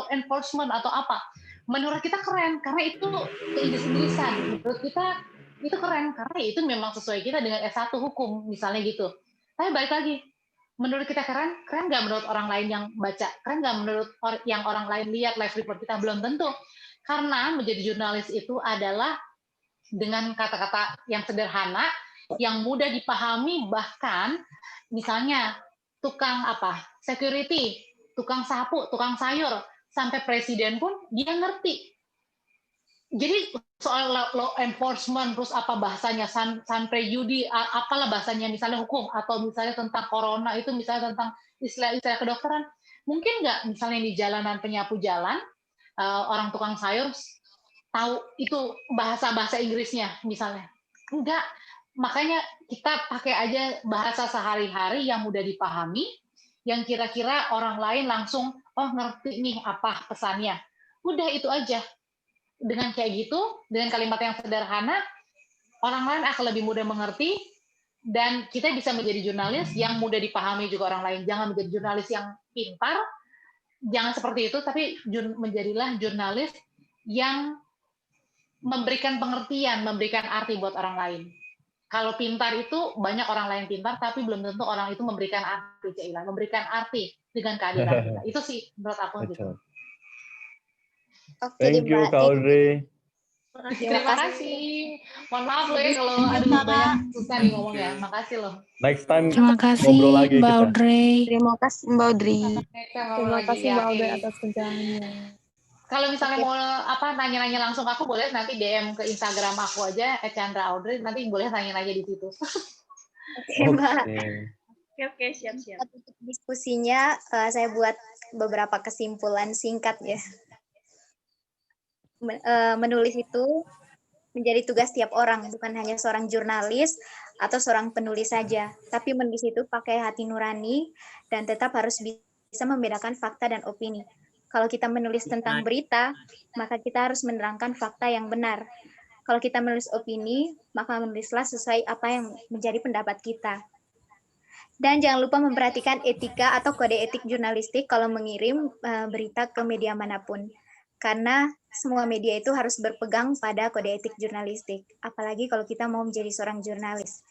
enforcement atau apa. Menurut kita keren karena itu keinggris-inggrisan. Menurut kita itu keren karena itu memang sesuai kita dengan S1 hukum misalnya gitu. Tapi balik lagi, menurut kita keren nggak menurut orang lain yang baca? Keren nggak menurut yang orang lain lihat live report kita? Belum tentu. Karena menjadi jurnalis itu adalah dengan kata-kata yang sederhana, yang mudah dipahami, bahkan misalnya tukang security, tukang sapu, tukang sayur, sampai presiden pun dia ngerti. Jadi soal law enforcement, terus apa bahasanya, sampai judi, apalah bahasanya, misalnya hukum, atau misalnya tentang corona, itu misalnya tentang istilah-istilah kedokteran, mungkin nggak misalnya di jalanan penyapu jalan, orang tukang sayur tahu itu bahasa Inggrisnya misalnya? Enggak. Makanya kita pakai aja bahasa sehari-hari yang mudah dipahami, yang kira-kira orang lain langsung, ngerti nih apa pesannya. Udah itu aja. Dengan kayak gitu, dengan kalimat yang sederhana, orang lain akan lebih mudah mengerti, dan kita bisa menjadi jurnalis yang mudah dipahami juga orang lain. Jangan menjadi jurnalis yang pintar, jangan seperti itu, tapi menjadilah jurnalis yang memberikan pengertian, memberikan arti buat orang lain. Kalau pintar itu banyak orang lain pintar, tapi belum tentu orang itu memberikan arti, Cailan, memberikan arti dengan kehadiran kita. Itu sih menurut aku gitu. Thank you, Kak Audrey. Terima kasih. Mohon maaf loh ya kalau banyak susah nih ngomong ya. Makasih loh. Next time Terima kasih ngobrol lagi Mbak kita. Audrey. Terima kasih Mbak Audrey. Terima kasih Mbak Audrey atas pencerahannya. Kalau misalnya mau nanya-nanya langsung aku boleh nanti DM ke Instagram aku aja @Chandra Audrey, nanti boleh tanya-nanya di situ. Oke, Mbak. Oke, siap-siap. Untuk diskusinya, saya buat beberapa kesimpulan singkat ya. Menulis itu menjadi tugas tiap orang, bukan hanya seorang jurnalis atau seorang penulis saja. Tapi menulis itu pakai hati nurani dan tetap harus bisa membedakan fakta dan opini. Kalau kita menulis tentang berita, maka kita harus menerangkan fakta yang benar. Kalau kita menulis opini, maka menulislah sesuai apa yang menjadi pendapat kita. Dan jangan lupa memperhatikan etika atau kode etik jurnalistik kalau mengirim berita ke media manapun. Karena semua media itu harus berpegang pada kode etik jurnalistik. Apalagi kalau kita mau menjadi seorang jurnalis.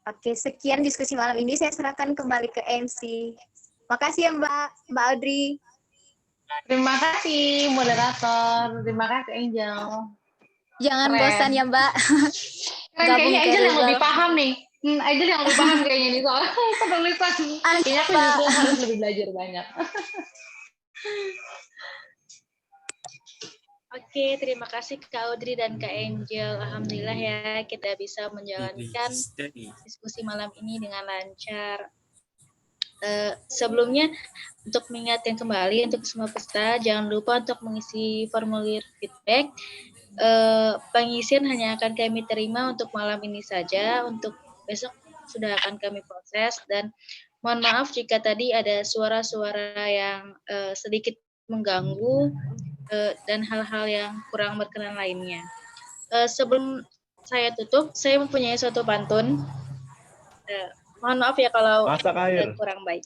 Oke, sekian diskusi malam ini. Saya serahkan kembali ke MC. Makasih ya Mbak Audrey. Terima kasih moderator. Terima kasih Angel. Jangan bosan ya Mbak. Kayaknya Angel yang lebih paham nih. Angel yang lebih paham kayaknya nih soal penulisan. Kayaknya aku justru harus lebih belajar banyak. Oke, terima kasih Kak Audrey dan Kak Angel. Alhamdulillah ya kita bisa menjalankan diskusi malam ini dengan lancar. Sebelumnya, untuk mengingatkan kembali untuk semua peserta, jangan lupa untuk mengisi formulir feedback. Pengisian hanya akan kami terima untuk malam ini saja. Untuk besok sudah akan kami proses. Dan mohon maaf jika tadi ada suara-suara yang sedikit mengganggu dan hal-hal yang kurang berkenan lainnya. Sebelum saya tutup, saya mempunyai suatu pantun. Mohon maaf ya kalau kurang baik.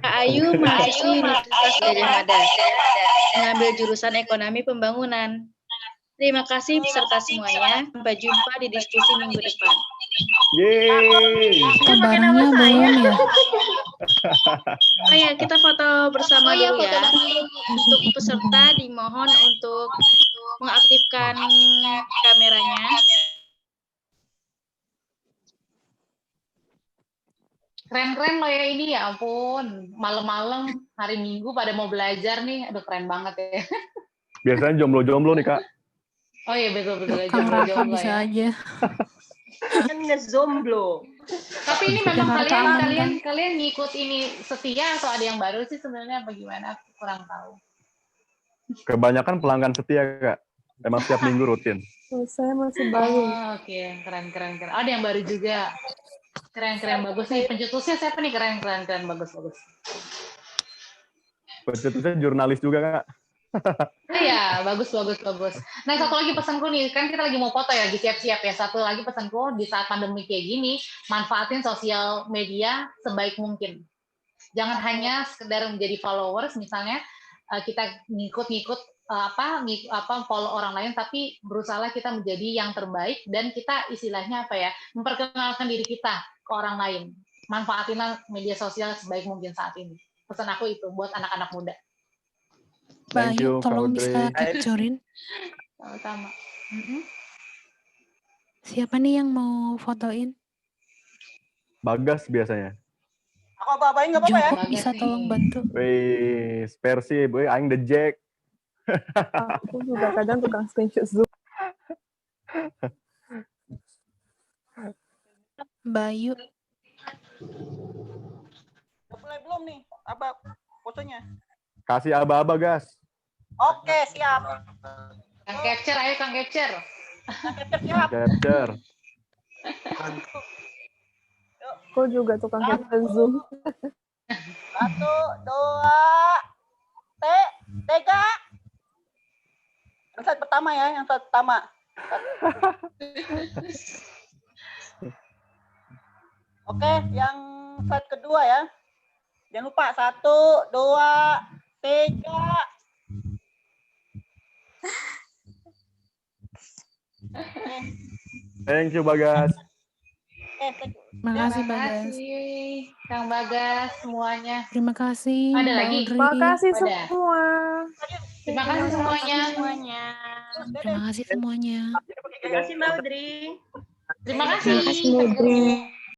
Kak Ayu mahasiswi Universitas Gadjah Mada, mengambil jurusan Ekonomi Pembangunan. Terima kasih peserta semuanya. Sampai jumpa di diskusi minggu depan. Yeay. Barangnya belum ya? Oh ya, kita foto bersama dulu ya. Untuk peserta dimohon untuk mengaktifkan kameranya. Keren-keren loh ya ini, ya ampun. Malam-malam, hari Minggu pada mau belajar nih. Aduh, keren banget ya. Biasanya jomblo-jomblo nih, Kak. Oh iya, betul-betul. Kang Raka bisa aja. Kan ngezomblo. Tapi ini memang kalian ngikut ini setia atau ada yang baru sih sebenarnya apa gimana? Aku kurang tahu. Kebanyakan pelanggan setia, Kak. Emang setiap minggu rutin. Saya masih baru. Oke. Keren. Ada yang baru juga. Keren, bagus nih. Pencetusnya siapa nih? Keren, bagus. Pencetusnya jurnalis juga, Kak. Iya, bagus. Nah, satu lagi pesanku nih, kan kita lagi mau foto ya, lagi siap-siap ya. Satu lagi pesanku, di saat pandemi kayak gini, manfaatin sosial media sebaik mungkin. Jangan hanya sekedar menjadi followers, misalnya kita ngikut follow orang lain, tapi berusaha kita menjadi yang terbaik dan kita istilahnya memperkenalkan diri kita ke orang lain. Manfaatinlah media sosial sebaik mungkin saat ini. Pesan aku itu buat anak-anak muda. Bayu, tolong bisa capturein. Sama-sama. Siapa nih yang mau fotoin? Bagas biasanya. Aku apa-apain nggak apa-apa ya? Joko bisa tolong bantu. Wih, Persib, aing the Jack. Aku juga kadang tukang screenshot Zoom. Bayu. Udah mulai belum nih, Abah fotonya? Kasih aba-aba, gas. Oke, siap. Kang Capture, ayo Kang Capture. Siap. Capture. Aku juga tukang capture Zoom. 1, 2, 3. Yang slide pertama ya, yang slide pertama. Oke, yang slide kedua ya. Jangan lupa 1, 2, 3. Thank you, Bagas. Terima kasih, Bagas. Kang Bagas semuanya. Terima kasih. Ada Mbak lagi? Audrey. Terima kasih Ada. semua. Terima kasih semuanya. Terima kasih semuanya. Terima kasih Mbak Audrey. Terima kasih. Terima kasih, Mbak Audrey.